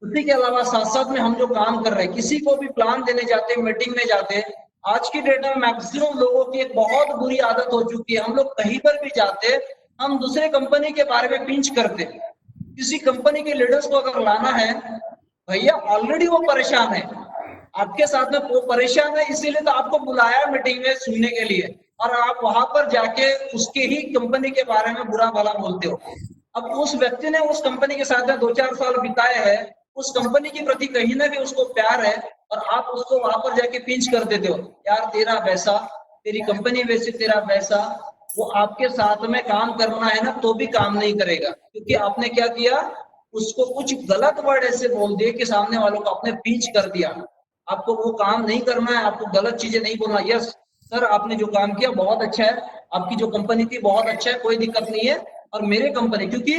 उसी के अलावा साथ साथ में हम जो काम कर रहे हैं, किसी को भी प्लान देने जाते हैं, मीटिंग में जाते हैं, आज की डेट में मैक्सिमम लोगों की एक बहुत बुरी आदत हो चुकी है, हम लोग कहीं पर भी जाते हैं हम दूसरे कंपनी के बारे में पिंच करते हैं। किसी कंपनी के लीडर्स को अगर लाना है, भैया ऑलरेडी वो परेशान है, आपके साथ में वो परेशान है, इसीलिए तो आपको बुलाया मीटिंग में सुनने के लिए, और आप वहां पर जाके उसके ही कंपनी के बारे में बुरा भला बोलते हो। अब उस व्यक्ति ने उस कंपनी के साथ में 2-4 साल बिताए हैं, उस कंपनी के प्रति कहीं ना कहीं उसको प्यार है, और आप उसको वहां पर जाके पिंच कर देते हो, यार तेरा पैसा, तेरी कंपनी वैसे तेरा वैसा, वो आपके साथ में काम करना है ना तो भी काम नहीं करेगा, क्योंकि आपने क्या किया, उसको कुछ गलत वर्ड ऐसे बोल दिए कि सामने वालों को आपने पीच कर दिया। आपको वो काम नहीं करना है, आपको गलत चीजें नहीं बोलना। यस सर, आपने जो काम किया बहुत अच्छा है, आपकी जो कंपनी थी बहुत अच्छा है, कोई दिक्कत नहीं है। और मेरे कंपनी, क्योंकि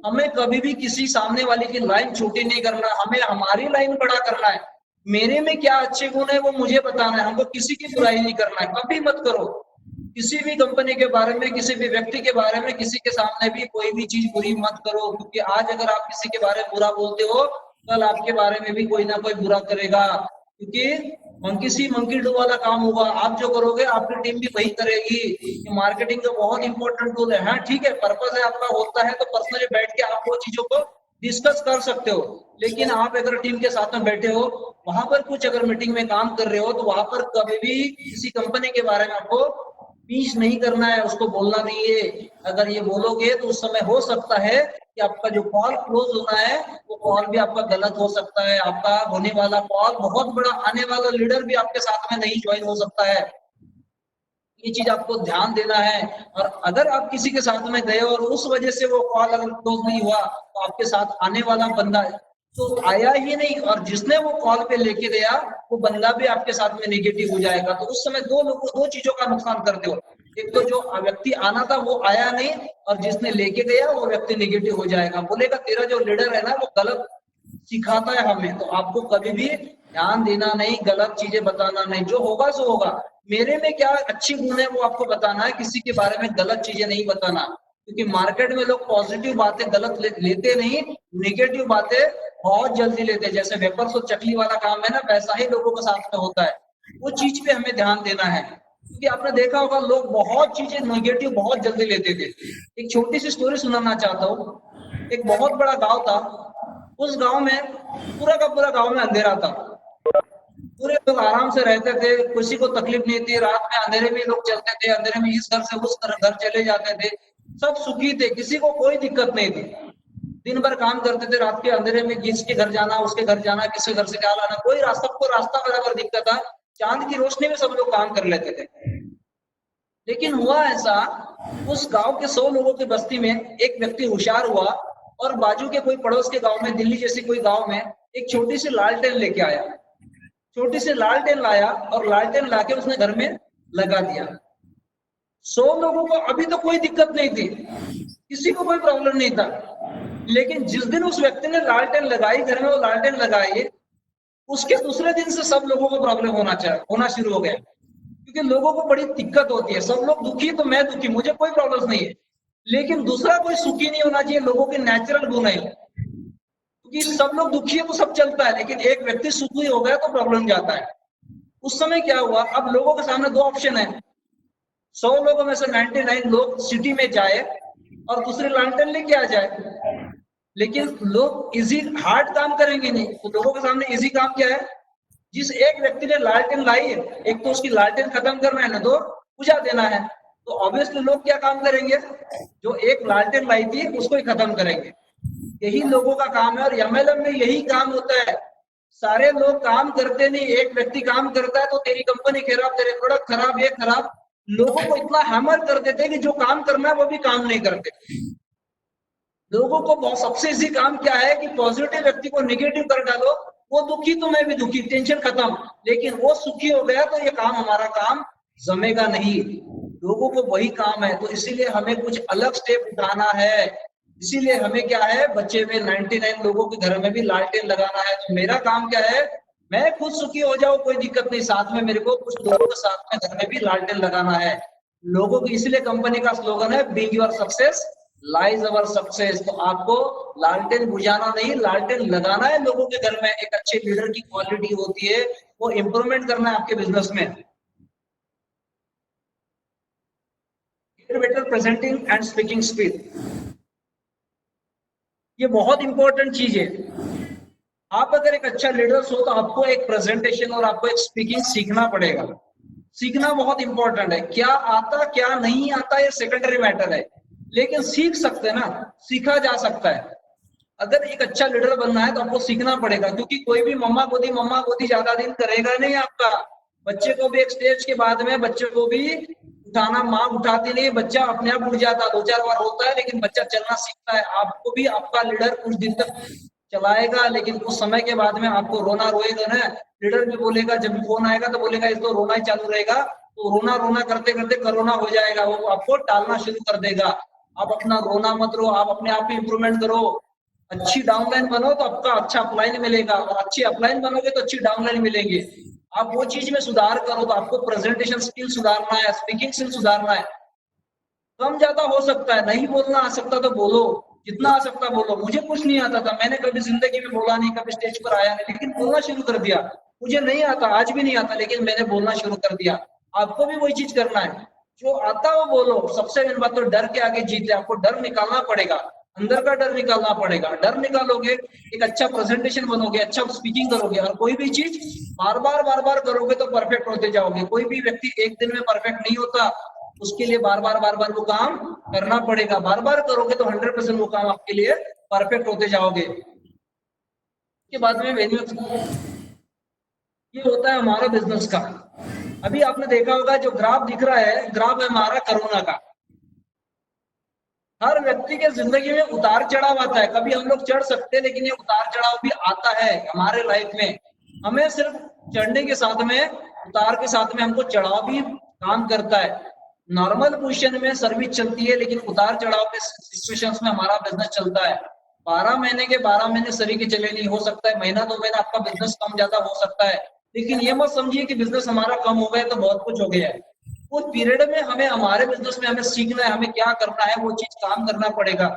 हमें कभी भी किसी सामने वाले की लाइन छोटी नहीं करना, हमें हमारी लाइन बड़ा करना है। मेरे में क्या अच्छे गुण है वो मुझे बताना है, हमको किसी की बुराई नहीं करना है। कभी मत करो किसी भी कंपनी के बारे में, किसी भी व्यक्ति के बारे में, किसी के सामने भी कोई भी चीज बुरी मत करो, क्योंकि आज अगर आप किसी के बारे में बुरा बोलते हो, कल आपके बारे में भी कोई ना कोई बुरा करेगा। क्योंकि मंकी सी मंकी डू वाला काम होगा, आप जो करोगे आपकी टीम भी वही करेगी। ये मार्केटिंग का बहुत इंपॉर्टेंट टूल है। हाँ ठीक है, पर्पस है आपका होता है तो पर्सनली बैठ के आप वो चीजों को डिस्कस कर सकते हो, लेकिन आप अगर टीम के साथ में बैठे हो, वहां पर कुछ अगर मीटिंग में काम कर रहे हो, तो वहां पर कभी भी किसी कंपनी के बारे में आपको पीच नहीं करना है, उसको बोलना नहीं है। अगर ये बोलोगे तो उस समय हो सकता है कि आपका जो कॉल क्लोज होना है वो कॉल भी आपका गलत हो सकता है, आपका होने वाला कॉल बहुत बड़ा आने वाला लीडर भी आपके साथ में नहीं ज्वाइन हो सकता है। ये चीज आपको ध्यान देना है। और अगर आप किसी के साथ में गए और उस वजह से वो कॉल अगर क्लोज नहीं हुआ, तो आपके साथ आने वाला बंदा तो आया ही नहीं, और जिसने वो कॉल पे लेके गया वो बंदा भी आपके साथ में नेगेटिव हो जाएगा। तो उस समय दो चीजों का नुकसान करते हो, एक तो जो व्यक्ति आना था वो आया नहीं, और जिसने लेके गया वो व्यक्ति नेगेटिव हो जाएगा, बोलेगा तेरा जो लीडर है ना वो गलत सिखाता है हमें। तो आपको कभी भी ध्यान देना नहीं, गलत चीजें बताना नहीं, जो होगा सो होगा। मेरे में क्या अच्छी गुण है वो आपको बताना है, किसी के बारे में गलत चीजें नहीं बताना, क्योंकि मार्केट में लोग पॉजिटिव बातें गलत लेते नहीं, नेगेटिव बातें बहुत जल्दी लेते हैं। जैसे वेपर्स और चकली वाला काम है ना, वैसा ही लोगों के साथ में होता है। वो चीज पे हमें ध्यान देना है, क्योंकि आपने देखा होगा लोग बहुत चीजें नेगेटिव बहुत जल्दी लेते थे। एक छोटी सी स्टोरी सुनाना चाहता हूँ। एक बहुत बड़ा गांव था, उस गांव में पूरा का पूरा गांव में अंधेरा था, पूरे लोग आराम से रहते थे, किसी को तकलीफ नहीं थी। रात में अंधेरे में लोग चलते थे, अंधेरे में इस घर से उस घर चले जाते थे, सब सुखी थे, किसी को कोई दिक्कत नहीं थी। दिन भर काम करते थे, रात के अंधेरे में जिसके घर जाना उसके घर जाना, किसी घर से क्या लाना, कोई रास्ता, सबको रास्ता बराबर दिखता था, चांद की रोशनी में सब लोग काम कर लेते थे। लेकिन हुआ ऐसा, उस गांव के 100 लोगों की बस्ती में एक व्यक्ति होशियार हुआ, और बाजू के कोई पड़ोस के गांव में, दिल्ली जैसी कोई गांव में, एक छोटी सी लालटेन लेके आया। छोटी सी लालटेन लाया और लालटेन लाके उसने घर में लगा दिया। 100 लोगों को अभी तो कोई दिक्कत नहीं थी, किसी को कोई प्रॉब्लम नहीं था। लेकिन जिस दिन उस व्यक्ति ने लालटेन लगाई, घर में वो लालटेन लगाई, उसके दूसरे दिन से सब लोगों को प्रॉब्लम होना शुरू हो गया, क्योंकि लोगों को बड़ी दिक्कत होती है। सब लोग दुखी तो मैं दुखी, मुझे कोई प्रॉब्लम नहीं है, लेकिन दूसरा कोई सुखी नहीं होना चाहिए। लोगों के नेचुरल गुण है, क्योंकि सब लोग दुखी है तो सब चलता है, लेकिन एक व्यक्ति सुखी हो गया तो प्रॉब्लम जाता है। उस समय क्या हुआ, अब लोगों के सामने दो ऑप्शन है, 100 लोगों में से 99 लोग सिटी में जाए और दूसरी लालटेन लेके आ जाए, लेकिन लोग इजी हार्ड काम करेंगे नहीं। तो लोगों के सामने इजी काम क्या है, जिस एक व्यक्ति ने लालटेन लाई है, एक तो उसकी लालटेन खत्म करना है ना, तो बुझा देना है। तो ऑब्वियसली लोग क्या काम करेंगे, जो एक लालटेन लाई थी उसको ही खत्म करेंगे। यही लोगों का काम है, और एमएलएम में यही काम होता है। सारे लोग काम करते नहीं, एक व्यक्ति काम करता है तो तेरी कंपनी खराब, तेरे प्रोडक्ट खराब, ये खराब। लोगों को इतना हैमर कर देते हैं कि जो काम करना है वो भी काम नहीं करते। लोगों को बहुत सबसे इजी काम क्या है कि पॉजिटिव व्यक्ति को निगेटिव कर डालो, वो दुखी तो मैं भी दुखी, टेंशन खत्म। लेकिन वो सुखी हो गया तो ये काम, हमारा काम जमेगा नहीं। लोगों को वही काम है, तो इसीलिए हमें कुछ अलग स्टेप उठाना है। इसीलिए हमें क्या है, बच्चे में 99 लोगों के घर में भी लालटेन लगाना है। तो मेरा काम क्या है, मैं खुद सुखी हो जाऊं कोई दिक्कत नहीं, साथ में मेरे को कुछ लोगों के साथ में घर में भी लालटेन लगाना है लोगों को। इसलिए कंपनी का स्लोगन है being your success lies our success. तो आपको लालटेन बुझाना नहीं, लालटेन लगाना है लोगों के घर में। एक अच्छे लीडर की क्वालिटी होती है, वो इंप्रूवमेंट करना है आपके बिजनेस में। Better presenting and speaking speed, ये बहुत इंपॉर्टेंट चीज है। आप अगर एक अच्छा लीडर हो तो आपको एक प्रेजेंटेशन और आपको एक स्पीकिंग सीखना पड़ेगा। सीखना बहुत इंपॉर्टेंट है। क्या आता क्या नहीं आता ये सेकेंडरी मैटर है, लेकिन सीख सकते हैं ना, सीखा जा सकता है। अगर एक अच्छा लीडर बनना है तो आपको सीखना पड़ेगा, क्योंकि कोई भी मम्मा गोदी ज्यादा दिन करेगा नहीं आपका। बच्चे को भी एक स्टेज के बाद में बच्चे को भी उठाना, माँ उठाती नहीं, बच्चा अपने आप उठ जाता, 2-4 बार होता है, लेकिन बच्चा चलना सीखता है। आपको भी आपका लीडर कुछ दिन तक चलाएगा, लेकिन कुछ समय के बाद में आपको रोना रोएगा ना। लीडर भी बोलेगा, जब भी फोन आएगा तो बोलेगा इसको रोना ही चालू रहेगा, तो रोना रोना करते करते कोरोना हो जाएगा, वो आपको टालना शुरू कर देगा। आप अपना रोना मत रो, आप अपने आप में इंप्रूवमेंट करो। अच्छी डाउनलाइन बनो तो आपका अच्छा अपलाइन मिलेगा, और अच्छी अपलाइन बनोगे तो अच्छी डाउनलाइन मिलेंगे। आप वो चीज में सुधार करो, तो आपको प्रेजेंटेशन स्किल सुधारना है, स्पीकिंग स्किल सुधारना है। कम ज्यादा हो सकता है, नहीं बोलना आ सकता तो बोलो, जितना आ सकता बोलो। मुझे कुछ नहीं आता था, मैंने कभी जिंदगी में बोला नहीं, कभी स्टेज पर आया नहीं, लेकिन बोलना शुरू कर दिया। मुझे नहीं आता, आज भी नहीं आता, लेकिन मैंने बोलना शुरू कर दिया। आपको भी वही चीज करना है, जो आता हो बोलो। सबसे मेन बात तो डर के आगे जीते, आपको डर निकालना पड़ेगा, अंदर का डर निकालना पड़ेगा। डर निकालोगे, एक अच्छा प्रेजेंटेशन बनोगे, अच्छा स्पीकिंग करोगे, और कोई भी चीज बार बार करोगे तो परफेक्ट होते जाओगे। कोई भी व्यक्ति एक दिन में परफेक्ट नहीं होता, उसके लिए बार बार वो काम करना पड़ेगा। बार बार करोगे तो 100% वो काम आपके लिए परफेक्ट होते जाओगे। उसके बाद में वेन्यू, ये होता है हमारा बिजनेस का। अभी आपने देखा होगा जो ग्राफ दिख रहा है, ग्राफ है हमारा कोरोना का। हर व्यक्ति के जिंदगी में उतार चढ़ाव आता है, कभी हम लोग चढ़ सकते हैं, लेकिन ये उतार चढ़ाव भी आता है हमारे लाइफ में। हमें सिर्फ चढ़ने के साथ में, उतार के साथ में हमको चढ़ाव भी काम करता है। नॉर्मल पोजीशन में सर्विस चलती है, लेकिन उतार चढ़ाव के सिचुएशंस में हमारा बिजनेस चलता है। 12 महीने के 12 महीने सरी के चले नहीं, हो सकता है महीना 2 महीना आपका बिजनेस कम ज्यादा हो सकता है, लेकिन ये मत समझिए कि बिजनेस हमारा कम हो गया तो बहुत कुछ हो गया है। उस पीरियड में हमें, हमारे बिजनेस में हमें सीखना है, हमें क्या करना है, वो चीज काम करना पड़ेगा।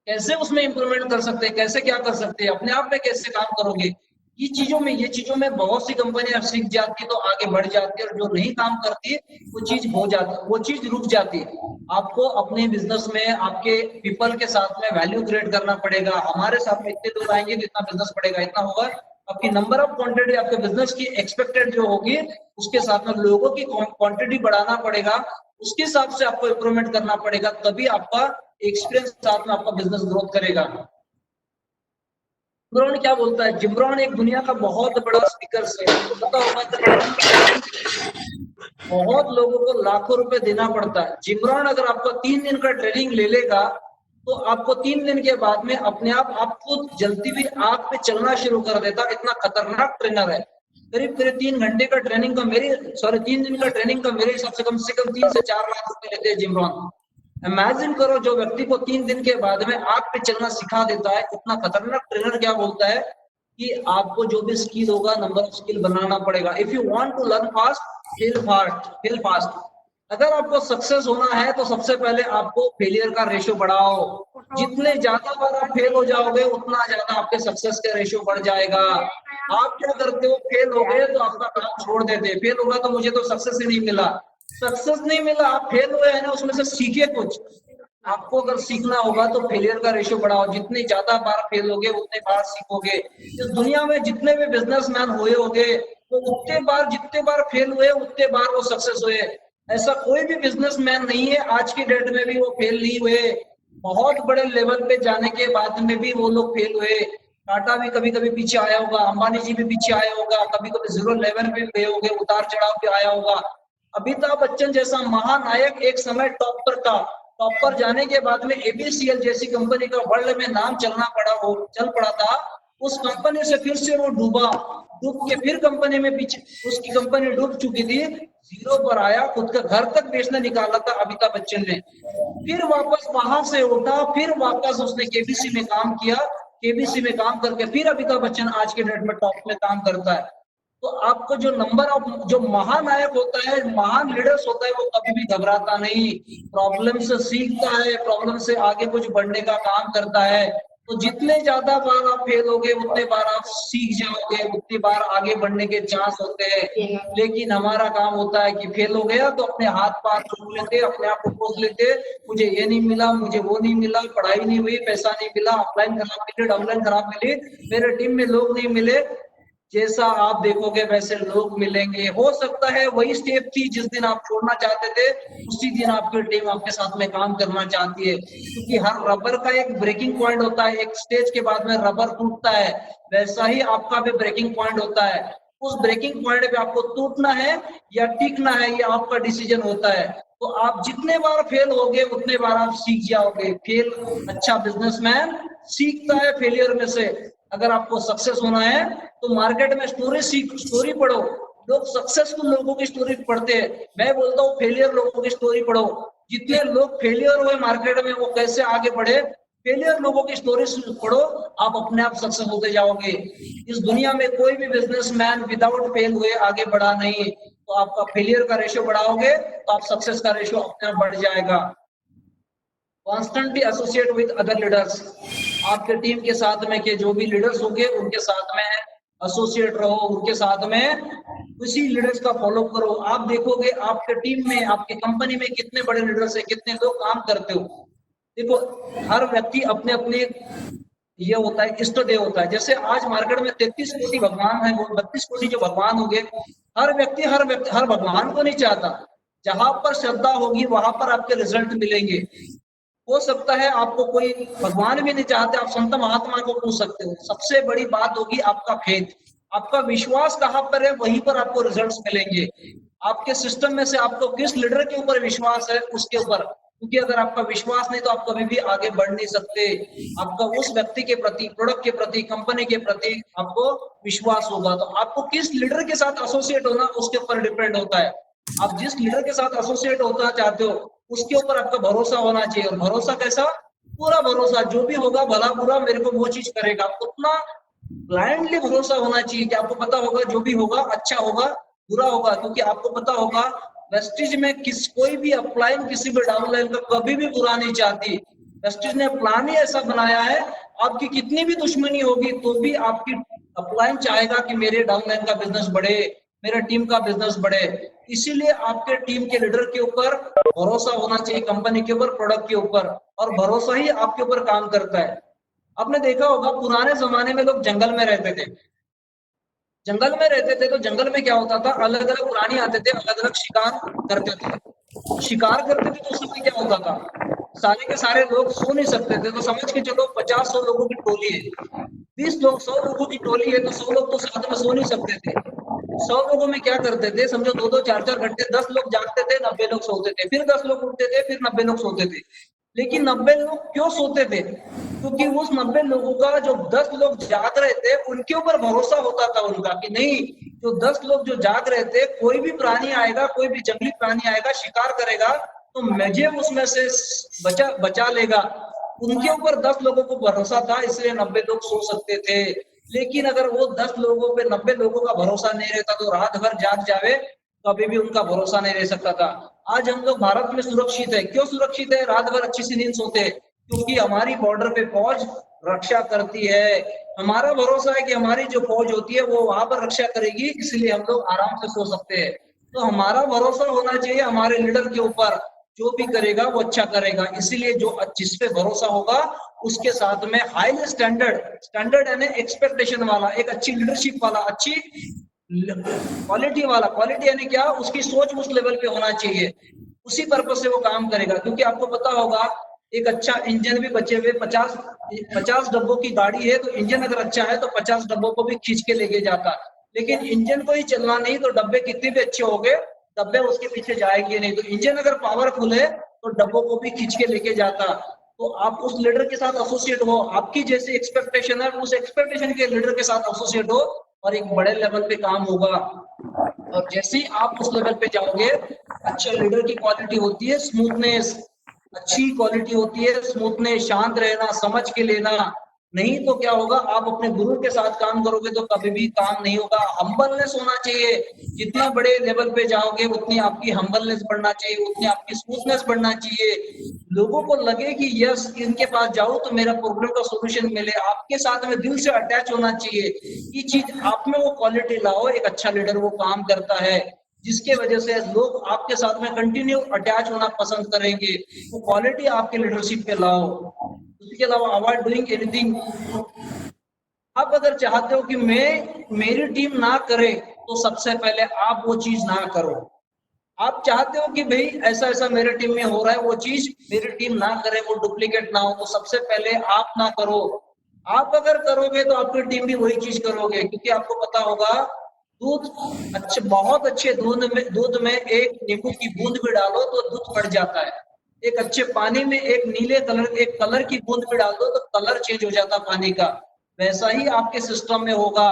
कैसे उसमें इंप्रूवमेंट कर सकते हैं, कैसे क्या कर सकते हैं, अपने आप में कैसे काम करोगे, ये चीजों में बहुत सी कंपनियां सीख जाती है तो आगे बढ़ जाती है, और जो नहीं काम करती वो चीज हो जाती, वो चीज रुक जाती है। आपको अपने बिजनेस में आपके पीपल के साथ में वैल्यू क्रिएट करना पड़ेगा। हमारे साथ में इतने लोग आएंगे तो इतना बिजनेस बढ़ेगा, इतना होगा। आपकी नंबर ऑफ क्वांटिटी, आपके बिजनेस की एक्सपेक्टेड जो होगी, उसके साथ में लोगों की क्वांटिटी बढ़ाना पड़ेगा, उसके हिसाब से आपको इंप्रूवमेंट करना पड़ेगा, तभी आपका एक्सपीरियंस साथ में आपका बिजनेस ग्रोथ करेगा। जिम्रॉन क्या बोलता है? जिम्रॉन एक दुनिया का बहुत बड़ा स्पीकर है, आपको पता होगा कि बहुत लोगों को लाखों रुपए देना पड़ता है। जिम्रॉन अगर आपको 3 दिन का ट्रेनिंग ले लेगा, तो आपको 3 दिन के बाद में अपने आप आपको जलती हुई आग पे चलना शुरू कर देता, इतना खतरनाक ट्रेनर है। करीब करीब 3 घंटे का ट्रेनिंग का मेरे 3 दिन का ट्रेनिंग का मेरे हिसाब से कम 3 से 4 लाख रुपए लेते हैं जिम्रॉन। इमेजिन करो, जो व्यक्ति को 3 दिन के बाद में आग पे चलना सिखा देता है, इतना खतरनाक ट्रेनर क्या बोलता है कि आपको जो भी स्किल होगा, नंबर ऑफ स्किल बनाना पड़ेगा। If you want to learn fast, fail fast. अगर आपको सक्सेस होना है तो सबसे पहले आपको फेलियर का रेशियो बढ़ाओ। जितने ज्यादा बार आप फेल हो जाओगे, उतना ज्यादा आपके सक्सेस का रेशियो बढ़ जाएगा। आप क्या करते हो, फेल हो गए तो आपका काम छोड़ देते, फेल होगा तो मुझे तो सक्सेस ही नहीं मिला। सक्सेस नहीं मिला, आप फेल हुए हैं ना, उसमें से सीखे कुछ। आपको अगर सीखना होगा तो फेलियर का रेशियो बढ़ाओ, जितनी ज्यादा बार फेल होगे उतने बार सीखोगे। इस दुनिया में जितने भी बिजनेसमैन हुए होंगे, वो जितने बार फेल हुए उतने बार वो सक्सेस हुए। ऐसा कोई भी बिजनेसमैन नहीं है आज की डेट में भी वो फेल नहीं हुए। बहुत बड़े लेवल पे जाने के बाद में भी वो लोग फेल हुए। टाटा भी कभी कभी पीछे आया होगा, अंबानी जी भी पीछे आया होगा, कभी कभी 0 लेवल पे गए होंगे, उतार चढ़ाव पे आया होगा। अमिताभ बच्चन जैसा महानायक एक समय टॉप पर जाने के बाद में एबीसीएल जैसी कंपनी का वर्ल्ड में नाम चल पड़ा था। उस कंपनी से फिर से वो डूब के फिर कंपनी में पीछे, उसकी कंपनी डूब चुकी थी, 0 पर आया, खुद का घर तक बेचना निकाला था अमिताभ बच्चन ने। फिर वापस वहां से उठा, फिर वापस उसने केबीसी में काम किया, केबीसी में काम करके फिर अमिताभ बच्चन आज के डेट में टॉप में काम करता है। तो आपको जो जो महानायक होता है, महान लीडर्स होता है, वो कभी भी घबराता नहीं, प्रॉब्लम से सीखता है, प्रॉब्लम से आगे कुछ बढ़ने का काम करता है। तो जितने ज्यादा बार आप फेल होगे, उतने बार आप सीख जाओगे, उतनी बार आगे बढ़ने के चांस होते हैं। लेकिन हमारा काम होता है कि फेल हो गया तो अपने हाथ पार जोड़ लेते, अपने आप को कोस लेते, मुझे ये नहीं मिला, मुझे वो नहीं मिला, पढ़ाई नहीं हुई, पैसा नहीं मिला, ऑफलाइन खराब मिले, डाउनलाइन खराब मिली, मेरे टीम में लोग नहीं मिले। जैसा आप देखोगे वैसे लोग मिलेंगे। हो सकता है वही स्टेप थी जिस दिन आप छोड़ना चाहते थे, उसी दिन आपकी टीम आपके साथ में काम करना चाहती है। क्योंकि हर रबर का एक ब्रेकिंग पॉइंट होता है, एक स्टेज के बाद में रबर टूटता है, वैसा ही आपका भी ब्रेकिंग पॉइंट होता है। उस ब्रेकिंग पॉइंट पे आपको टूटना है या टिकना है, ये आपका डिसीजन होता है। तो आप जितने बार फेल होगे उतने बार आप सीख जाओगे। फेल अच्छा बिजनेसमैन सीखता है फेलियर में से। अगर आपको सक्सेस होना है तो मार्केट में स्टोरी पढ़ो। लोग सक्सेसफुल लोगों की स्टोरी पढ़ते हैं, मैं बोलता हूँ फेलियर लोगों की स्टोरी पढ़ो। जितने लोग फेलियर हुए मार्केट में वो कैसे आगे बढ़े, फेलियर लोगों की स्टोरी पढ़ो, आप अपने आप सक्सेस होते जाओगे। इस दुनिया में कोई भी बिजनेसमैन विदाउट फेल हुए आगे बढ़ा नहीं। तो आपका फेलियर का रेशियो बढ़ाओगे तो आप सक्सेस का रेशियो अपने आप बढ़ जाएगा। Constantly associate with other leaders. आपके टीम के साथ में के जो भी लीडर्स होंगे उनके साथ में एसोसिएट रहो, उनके साथ में उसी लीडर्स का फॉलो करो। आप देखोगे आपके टीम में, आपके कंपनी में कितने बड़े लीडर्स है, कितने लोग काम करते हो। देखो हर व्यक्ति अपने अपने ये होता है, इष्ट देव होता है। जैसे आज मार्केट में 33 कोटि भगवान है, वो 32 कोटि जो भगवान हो गए, हर व्यक्ति हर भगवान को नहीं चाहता। जहां पर श्रद्धा होगी वहां पर आपके रिजल्ट मिलेंगे। हो सकता है आपको कोई भगवान भी नहीं चाहते, आप संत महात्मा को पूछ सकते हो। सबसे बड़ी बात होगी आपका फेथ, आपका विश्वास कहाँ पर है, वहीं पर आपको रिजल्ट्स मिलेंगे। आपके सिस्टम में से आपको किस लीडर के ऊपर विश्वास है उसके ऊपर, क्योंकि अगर आपका विश्वास नहीं तो आप कभी भी आगे बढ़ नहीं सकते। आपका उस व्यक्ति के प्रति, प्रोडक्ट के प्रति, कंपनी के प्रति आपको विश्वास होगा। तो आपको किस लीडर के साथ एसोसिएट होना उसके ऊपर डिपेंड होता है। आप जिस लीडर के साथ एसोसिएट होना चाहते हो उसके ऊपर आपका भरोसा होना चाहिए। और भरोसा कैसा? पूरा भरोसा, जो भी होगा भला बुरा मेरे को वो चीज करेगा, उतना ब्लाइंडली भरोसा होना चाहिए कि आपको पता होगा जो भी होगा अच्छा होगा बुरा होगा। क्योंकि आपको पता होगा वेस्टिज में कोई भी अपलाइन किसी भी डाउनलाइन का कभी भी बुरा नहीं चाहती। वेस्टिज ने प्लान ही ऐसा बनाया है, आपकी कितनी भी दुश्मनी होगी तो भी आपकी अपलाइन चाहेगा कि मेरे डाउनलाइन का बिजनेस बढ़े, मेरे टीम का बिजनेस बढ़े। इसीलिए आपके टीम के लीडर के ऊपर भरोसा होना चाहिए, कंपनी के ऊपर, प्रोडक्ट के ऊपर, और भरोसा ही आपके ऊपर काम करता है। आपने देखा होगा पुराने जमाने में लोग जंगल में रहते थे, जंगल में रहते थे तो जंगल में क्या होता था, अलग अलग प्राणी आते थे, अलग अलग शिकार करते थे। शिकार करते थे तो उस समय क्या होता था, सारे के सारे लोग सो नहीं सकते थे। तो समझ के चलो 50-100 लोगों की टोली है, 20 लोग 100 लोगों की टोली है, तो 100 लोग तो साथ में सो नहीं सकते थे। 100 लोगों में क्या करते थे, समझो 2-2 4-4 घंटे, 10 लोग जागते थे, 90 लोग सोते थे, फिर 10 लोग उठते थे, फिर 90 लोग सोते थे। लेकिन 90 लोग क्यों सोते थे? क्योंकि उस 90 लोगों का जो 10 लोग जाग रहे थे उनके ऊपर भरोसा होता था उनका कि नहीं, जो 10 लोग जो जाग रहे थे, कोई भी प्राणी आएगा, कोई भी जंगली प्राणी आएगा, शिकार करेगा तो मुझे उसमें से बचा लेगा। उनके ऊपर 10 लोगों को भरोसा था, इसलिए 90 लोग सो सकते थे। लेकिन अगर वो 10 लोगों पे 90 लोगों का भरोसा नहीं रहता तो रात भर जाग जावे, कभी भी उनका भरोसा नहीं रह सकता था। आज हम लोग भारत में सुरक्षित है, क्यों सुरक्षित है? रात भर अच्छी सी नींद सोते हैं, क्योंकि हमारी बॉर्डर पे फौज रक्षा करती है। हमारा भरोसा है कि हमारी जो फौज होती है वो वहां पर रक्षा करेगी, इसलिए हम लोग आराम से सो सकते हैं। तो हमारा भरोसा होना चाहिए हमारे लीडर के ऊपर, जो भी करेगा वो अच्छा करेगा। इसीलिए जो जिस पे भरोसा होगा उसके साथ में हाई स्टैंडर्ड यानी एक्सपेक्टेशन वाला, एक अच्छी लीडरशिप वाला, अच्छी क्वालिटी वाला, क्वालिटी यानी क्या, उसकी सोच उस लेवल पे होना चाहिए, उसी पर्पज से वो काम करेगा। क्योंकि आपको पता होगा एक अच्छा इंजन भी बचे हुए 50 डब्बों की गाड़ी है, तो इंजन अगर अच्छा है तो 50 डब्बों को भी खींच के लेके जाता। लेकिन इंजन को ही चलना नहीं तो डब्बे कितने भी अच्छे हो गए, डब्बे उसके पीछे जाएंगे नहीं। तो इंजन अगर पावरफुल है तो डब्बों को भी खींच के लेके जाता। तो आप उस लीडर के साथ एसोसिएट हो, आपकी जैसी एक्सपेक्टेशन है उस एक्सपेक्टेशन के लीडर के साथ एसोसिएट हो और एक बड़े लेवल पे काम होगा। और जैसे ही आप उस लेवल पे जाओगे, अच्छा लीडर की क्वालिटी होती है स्मूथनेस, अच्छी क्वालिटी होती है स्मूथनेस, शांत रहना, समझ के लेना। नहीं तो क्या होगा, आप अपने गुरु के साथ काम करोगे तो कभी भी काम नहीं होगा। हम्बलनेस होना चाहिए, जितना बड़े लेवल पे जाओगे उतनी आपकी हम्बलनेस बढ़ना चाहिए, उतनी आपकी स्मूथनेस बढ़ना चाहिए। लोगों को लगे कि यस इनके पास जाऊं तो मेरा प्रॉब्लम का सॉल्यूशन मिले, आपके साथ में दिल से अटैच होना चाहिए। ये चीज आप में वो क्वालिटी लाओ, एक अच्छा लीडर वो काम करता है, जिसके वजह से लोग आपके साथ में कंटिन्यू अटैच होना पसंद करेंगे। वो क्वालिटी आपके लीडरशिप पे लाओ। उसके अलावा अवॉइड डूइंग एनीथिंग। आप अगर चाहते हो कि मेरी टीम ना करे तो सबसे पहले आप वो चीज ना करो। आप चाहते हो कि भाई ऐसा ऐसा मेरे टीम में हो रहा है, वो चीज मेरी टीम ना करे, वो डुप्लीकेट ना हो, तो सबसे पहले आप ना करो। आप अगर करोगे तो आपकी टीम भी वही चीज करोगे, क्योंकि आपको पता होगा दूध अच्छे, बहुत अच्छे दूध में एक नींबू की बूंद भी डालो तो दूध बढ़ जाता है। एक अच्छे पानी में एक नीले कलर, एक कलर की बूंद भी डाल दो तो कलर चेंज हो जाता पानी का। वैसा ही आपके सिस्टम में होगा।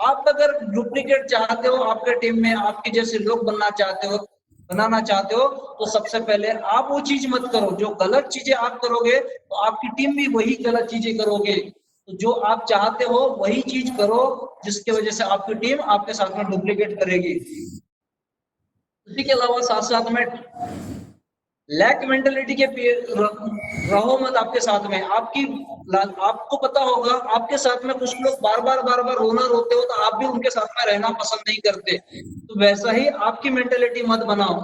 आप अगर डुप्लीकेट चाहते हो आपके टीम में, आपके जैसे लोग बनाना चाहते हो, तो सबसे पहले आप वो चीज मत करो। जो गलत चीजें आप करोगे तो आपकी टीम भी वही गलत चीजें करोगे। तो जो आप चाहते हो वही चीज करो, जिसकी वजह से आपकी टीम आपके साथ में डुप्लीकेट करेगी। इसी के अलावा साथ साथ में लैक मेंटेलिटी के रहो मत आपके साथ में। आपको पता होगा आपके साथ में कुछ लोग बार बार रोना रोते हो तो आप भी उनके साथ में रहना पसंद नहीं करते। तो वैसा ही आपकी मेंटेलिटी मत बनाओ।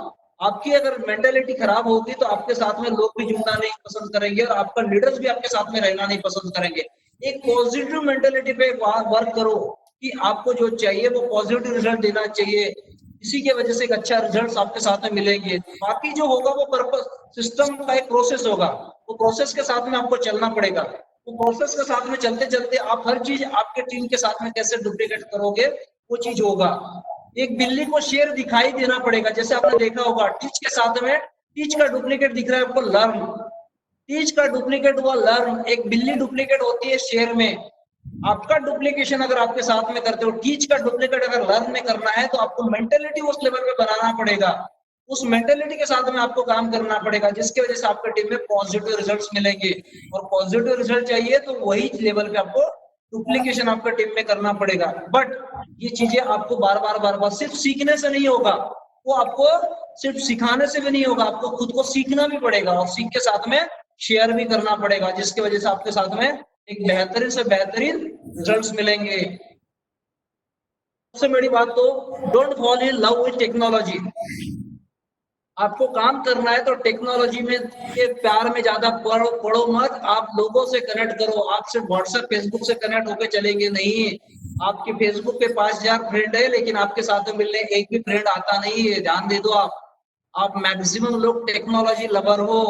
आपकी अगर मेंटेलिटी खराब होगी तो आपके साथ में लोग भी जुड़ना नहीं पसंद करेंगे और आपका लीडर्स भी आपके साथ में रहना नहीं पसंद करेंगे। एक पॉजिटिव मेंटेलिटी पे वर्क करो कि आपको जो चाहिए वो पॉजिटिव रिजल्ट देना चाहिए। इसी की वजह से एक अच्छा रिजल्ट आपके साथ में मिलेंगे। बाकी जो होगा वो पर्पस सिस्टम का एक प्रोसेस होगा, वो प्रोसेस के साथ में आपको चलना पड़ेगा। वो प्रोसेस के साथ में चलते चलते आप हर चीज आपके टीम के साथ में कैसे डुप्लीकेट करोगे वो चीज होगा। एक बिल्ली को शेर दिखाई देना पड़ेगा। जैसे आपने देखा होगा टीच के साथ में टीच का डुप्लीकेट दिख रहा है आपको, लर्न। टीच का डुप्लीकेट हुआ लर्न। एक बिल्ली डुप्लीकेट होती है शेर में। आपका डुप्लीकेशन अगर आपके साथ में करते हो, टीच का डुप्लीकेट अगर लर्न में करना है तो आपको मेंटेलिटी उस लेवल पे बनाना पड़ेगा। उस मेंटेलिटी के साथ में आपको काम करना पड़ेगा, जिसकी वजह से आपके टीम में पॉजिटिव रिजल्ट्स मिलेंगे। और पॉजिटिव रिजल्ट चाहिए तो वही लेवल पे आपको डुप्लीकेशन आपका टीम में करना पड़ेगा। बट ये चीजें आपको बार बार सिर्फ सीखने से नहीं होगा, वो आपको सिर्फ सिखाने से भी नहीं होगा, आपको खुद को सीखना भी पड़ेगा और सीख के साथ में शेयर भी करना पड़ेगा, जिसकी वजह से आपके साथ में एक बेहतरीन से बेहतरीन रिजल्ट्स मिलेंगे। सबसे बड़ी बात तो don't fall in love with technology. आपको काम करना है तो टेक्नोलॉजी में के प्यार में ज्यादा पड़ो मत। आप लोगों से कनेक्ट करो। आप सिर्फ व्हाट्सएप फेसबुक से कनेक्ट होकर चलेंगे नहीं। आपके फेसबुक पे 5000 फ्रेंड है लेकिन आपके साथ में मिलने एक भी फ्रेंड आता नहीं है, ध्यान दे दो। आप मैक्सिमम लोग टेक्नोलॉजी लवर हो,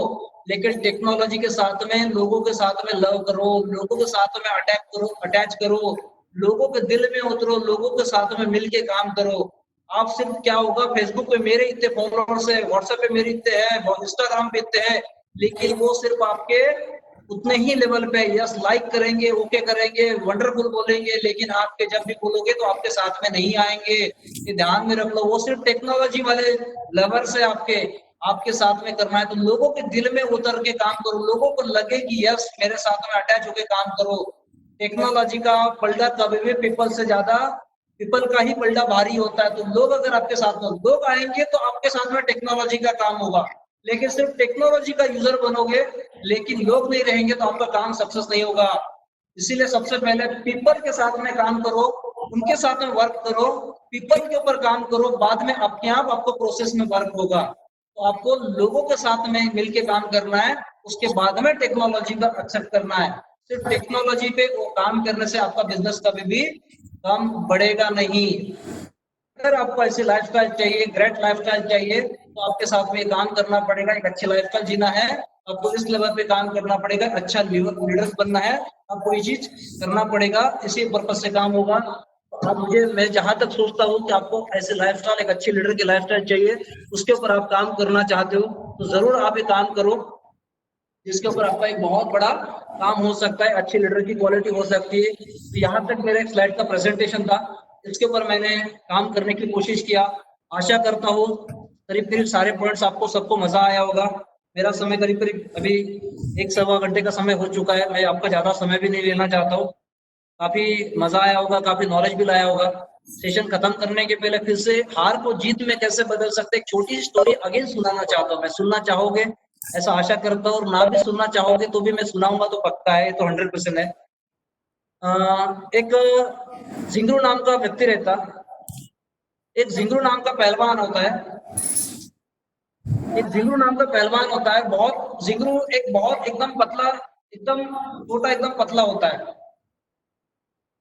लेकिन टेक्नोलॉजी के साथ में लोगों के साथ में लव करो, लोगों के साथ में अटैच करो, लोगों के दिल में उतरो, लोगों के साथ में मिलके काम करो। आप सिर्फ क्या होगा, फेसबुक पे मेरे इतने फॉलोअर्स है, व्हाट्सएप पे मेरे इतने हैं, इंस्टाग्राम पे इतने हैं, लेकिन वो सिर्फ आपके उतने ही लेवल पे यस लाइक करेंगे, ओके करेंगे, वंडरफुल बोलेंगे, लेकिन आपके जब भी बोलोगे तो आपके साथ में नहीं आएंगे। ये ध्यान में रख लो। वो सिर्फ टेक्नोलॉजी वाले लवर से आपके साथ में करना है तो लोगों के दिल में उतर के काम करो, लोगों को लगे कि यस मेरे साथ में अटैच होके काम करो। टेक्नोलॉजी का पलड़ा कभी भी पीपल का ही पलड़ा भारी होता है। तो लोग अगर आपके साथ में लोग आएंगे तो आपके साथ में टेक्नोलॉजी का काम होगा, लेकिन सिर्फ टेक्नोलॉजी का यूजर बनोगे लेकिन लोग नहीं रहेंगे तो आपका काम सक्सेस नहीं होगा। इसीलिए सबसे पहले पीपल के साथ में काम करो, उनके साथ में वर्क करो, पीपल के ऊपर काम करो, बाद में अपने आप आपको प्रोसेस में वर्क होगा। तो आपको लोगों के साथ में मिलके काम करना है, उसके बाद में टेक्नोलॉजी का एक्सेप्ट करना है। सिर्फ टेक्नोलॉजी पे वो काम करने से आपका बिजनेस कभी भी काम बढ़ेगा नहीं। अगर आपको ऐसी लाइफस्टाइल चाहिए, ग्रेट लाइफस्टाइल चाहिए, तो आपके साथ में काम करना पड़ेगा। एक अच्छी लाइफस्टाइल जीना है, आपको इस लेवल पे काम करना पड़ेगा, अच्छा लीडर बनना है, आपको ये चीज करना पड़ेगा। इसी पर्पज से काम होगा। अब मैं जहां तक सोचता हूँ कि आपको ऐसे लाइफस्टाइल, एक अच्छे लीडर की लाइफस्टाइल चाहिए, उसके ऊपर आप काम करना चाहते हो तो जरूर आप ये काम करो, जिसके ऊपर आपका एक बहुत बड़ा काम हो सकता है, अच्छी लीडर की क्वालिटी हो सकती है। तो यहाँ तक मेरा एक स्लाइड का प्रेजेंटेशन था, इसके ऊपर मैंने काम करने की कोशिश किया। आशा करता हूँ करीब सारे पॉइंट्स आपको सबको मजा आया होगा। मेरा समय करीब अभी 1-1.25 घंटे का समय हो चुका है। मैं आपका ज्यादा समय भी नहीं लेना चाहता हूँ। काफी मजा आया होगा, काफी नॉलेज भी लाया होगा। सेशन खत्म करने के पहले फिर से हार को जीत में कैसे बदल सकते, एक छोटी सी स्टोरी अगेन सुनाना चाहता हूँ मैं। सुनना चाहोगे? ऐसा आशा करता हूँ। और ना भी सुनना चाहोगे तो भी मैं सुनाऊंगा, तो पक्का है, तो 100% है। एक झिंगरू नाम का व्यक्ति रहता, एक झिंगरू नाम का पहलवान होता है। एक झिंगरू नाम का पहलवान होता है। बहुत झिंगरू एक बहुत एकदम पतला, एकदम छोटा, एकदम पतला होता है।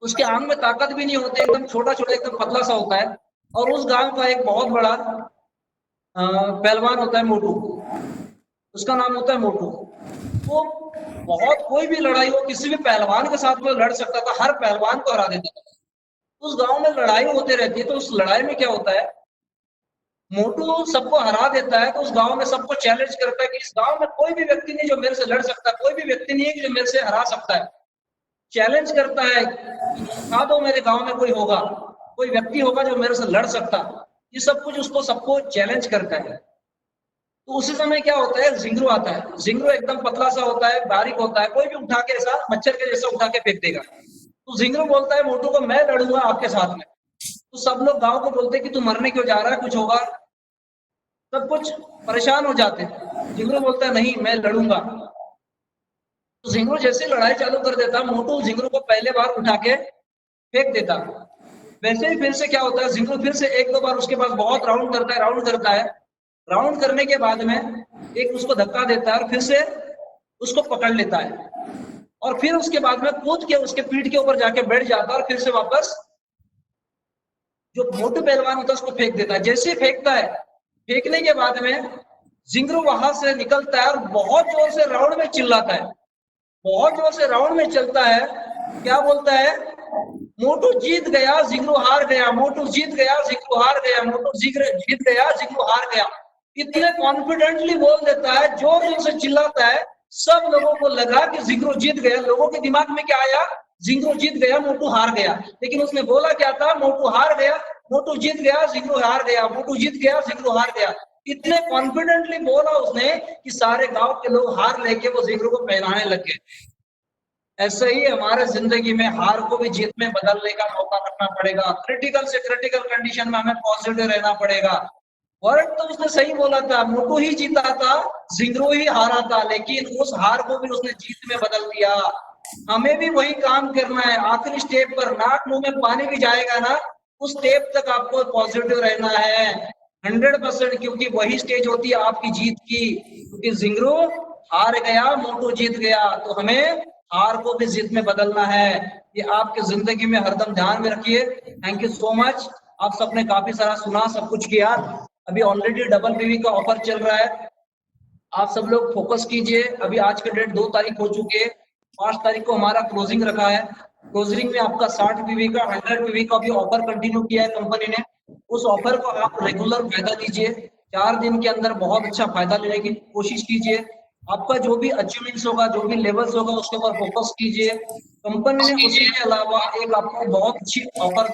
उसके आंग में ताकत भी नहीं होती, एकदम छोटा छोटा एकदम पतला सा होता है। और उस गांव का एक बहुत बड़ा पहलवान होता है, मोटू। उसका नाम होता है मोटू। वो बहुत कोई भी लड़ाई हो किसी भी पहलवान के साथ में लड़ सकता था, हर पहलवान को हरा देता था। उस गांव में लड़ाई होते रहती है, तो उस लड़ाई में क्या होता है, मोटू सबको हरा देता है, तो उस गांव में सबको चैलेंज करता है कि इस गांव में कोई भी व्यक्ति नहीं जो मेरे से लड़ सकता, कोई भी व्यक्ति नहीं है कि जो मेरे से हरा सकता है। चैलेंज करता है, दिखा दो मेरे गांव में कोई होगा, कोई व्यक्ति होगा जो मेरे से लड़ सकता। ये सब कुछ उसको सबको चैलेंज करता है। तो उसी समय क्या होता है, जिंगरू आता है। जिंगरू एकदम पतला सा होता है, बारीक होता है, कोई भी उठा के ऐसा मच्छर के जैसा उठा के फेंक देगा। तो जिंगरू बोलता है मोटू को, मैं लड़ूंगा आपके साथ में। तो सब लोग गांव को बोलते हैं कि तू मरने क्यों जा रहा है, कुछ होगा। सब कुछ परेशान हो जाते हैं। जिंगरू बोलता है नहीं, मैं लड़ूंगा। तो जिंगरू जैसे लड़ाई चालू कर देता, मोटू जिंगरू को पहले बार उठा के फेंक देता। वैसे ही फिर से क्या होता है, जिंगरू फिर से एक दो बार उसके पास बहुत राउंड करता है, राउंड करता है। राउंड करने के बाद में एक उसको धक्का देता है और फिर से उसको पकड़ लेता है, और फिर उसके बाद में कूद के उसके पीठ के ऊपर जाके बैठ जाता है और फिर से वापस जो मोटू पहलवान होता है उसको फेंक देता है। जैसे फेंकता है, फेंकने के बाद में जिंगरू वहां से निकलता है और बहुत जोर से राउंड में चिल्लाता है, बहुत जोर से राउंड में चलता है। क्या बोलता है, मोटू जीत गया, जिंगरू हार गया, मोटू जीत गया, जिंगरू हार गया, मोटू जीत गया, जिंगरू हार गया। इतने कॉन्फिडेंटली बोल देता है, जोर जोर से चिल्लाता है। सब लोगों को लगा कि जिंगरू जीत गया। लोगों के दिमाग में क्या आया, जिंगरू जीत गया, मोटू हार गया। लेकिन उसने बोला क्या था, मोटू हार गया, मोटू जीत गया, जिंगरू हार गया, मोटू जीत गया, जिंगरू हार गया। इतने कॉन्फिडेंटली बोला उसने कि सारे गांव के लोग हार लेके वो जिंगरू को पहनाने लग गए। ऐसे ही हमारे जिंदगी में हार को भी जीत में बदलने का मौका रखना पड़ेगा। क्रिटिकल से क्रिटिकल कंडीशन में हमें पॉजिटिव रहना पड़ेगा। वर्ड तो उसने सही बोला था, मोटू ही जीता था, जिंगरू ही हारा था, लेकिन उस हार को भी उसने जीत में बदल दिया। हमें भी वही काम करना है। आखिरी स्टेप पर नाक मुंह में पानी भी जाएगा ना, उस स्टेप तक आपको पॉजिटिव रहना है 100%, क्योंकि वही स्टेज होती है आपकी जीत की। क्योंकि जिंगरू हार गया, मोटू जीत गया, तो हमें हार को भी जीत में बदलना है। ये आपकी जिंदगी में हरदम ध्यान में रखिए। Thank you so much. आप सबने काफी सारा सुना, सब कुछ किया। अभी ऑलरेडी डबल पीवी का ऑफर चल रहा है, आप सब लोग फोकस कीजिए। अभी आज के डेट 2 तारीख हो चुकी है, 5 तारीख को हमारा क्लोजिंग रखा है। क्लोजिंग में आपका 60 पीवी का, 100 पीवी का भी ऑफर कंटिन्यू किया है कंपनी ने। उस ऑफर को आप रेगुलर फायदा लीजिए। 4 दिन के अंदर बहुत अच्छा फायदा लेने की कोशिश कीजिए। आपका जो भी अचीवमेंट्स होगा, जो भी लेवल्स होगा, उसके ऊपर फोकस कीजिए। कंपनी ने उसी के अलावा एक आपको बहुत अच्छी ऑफर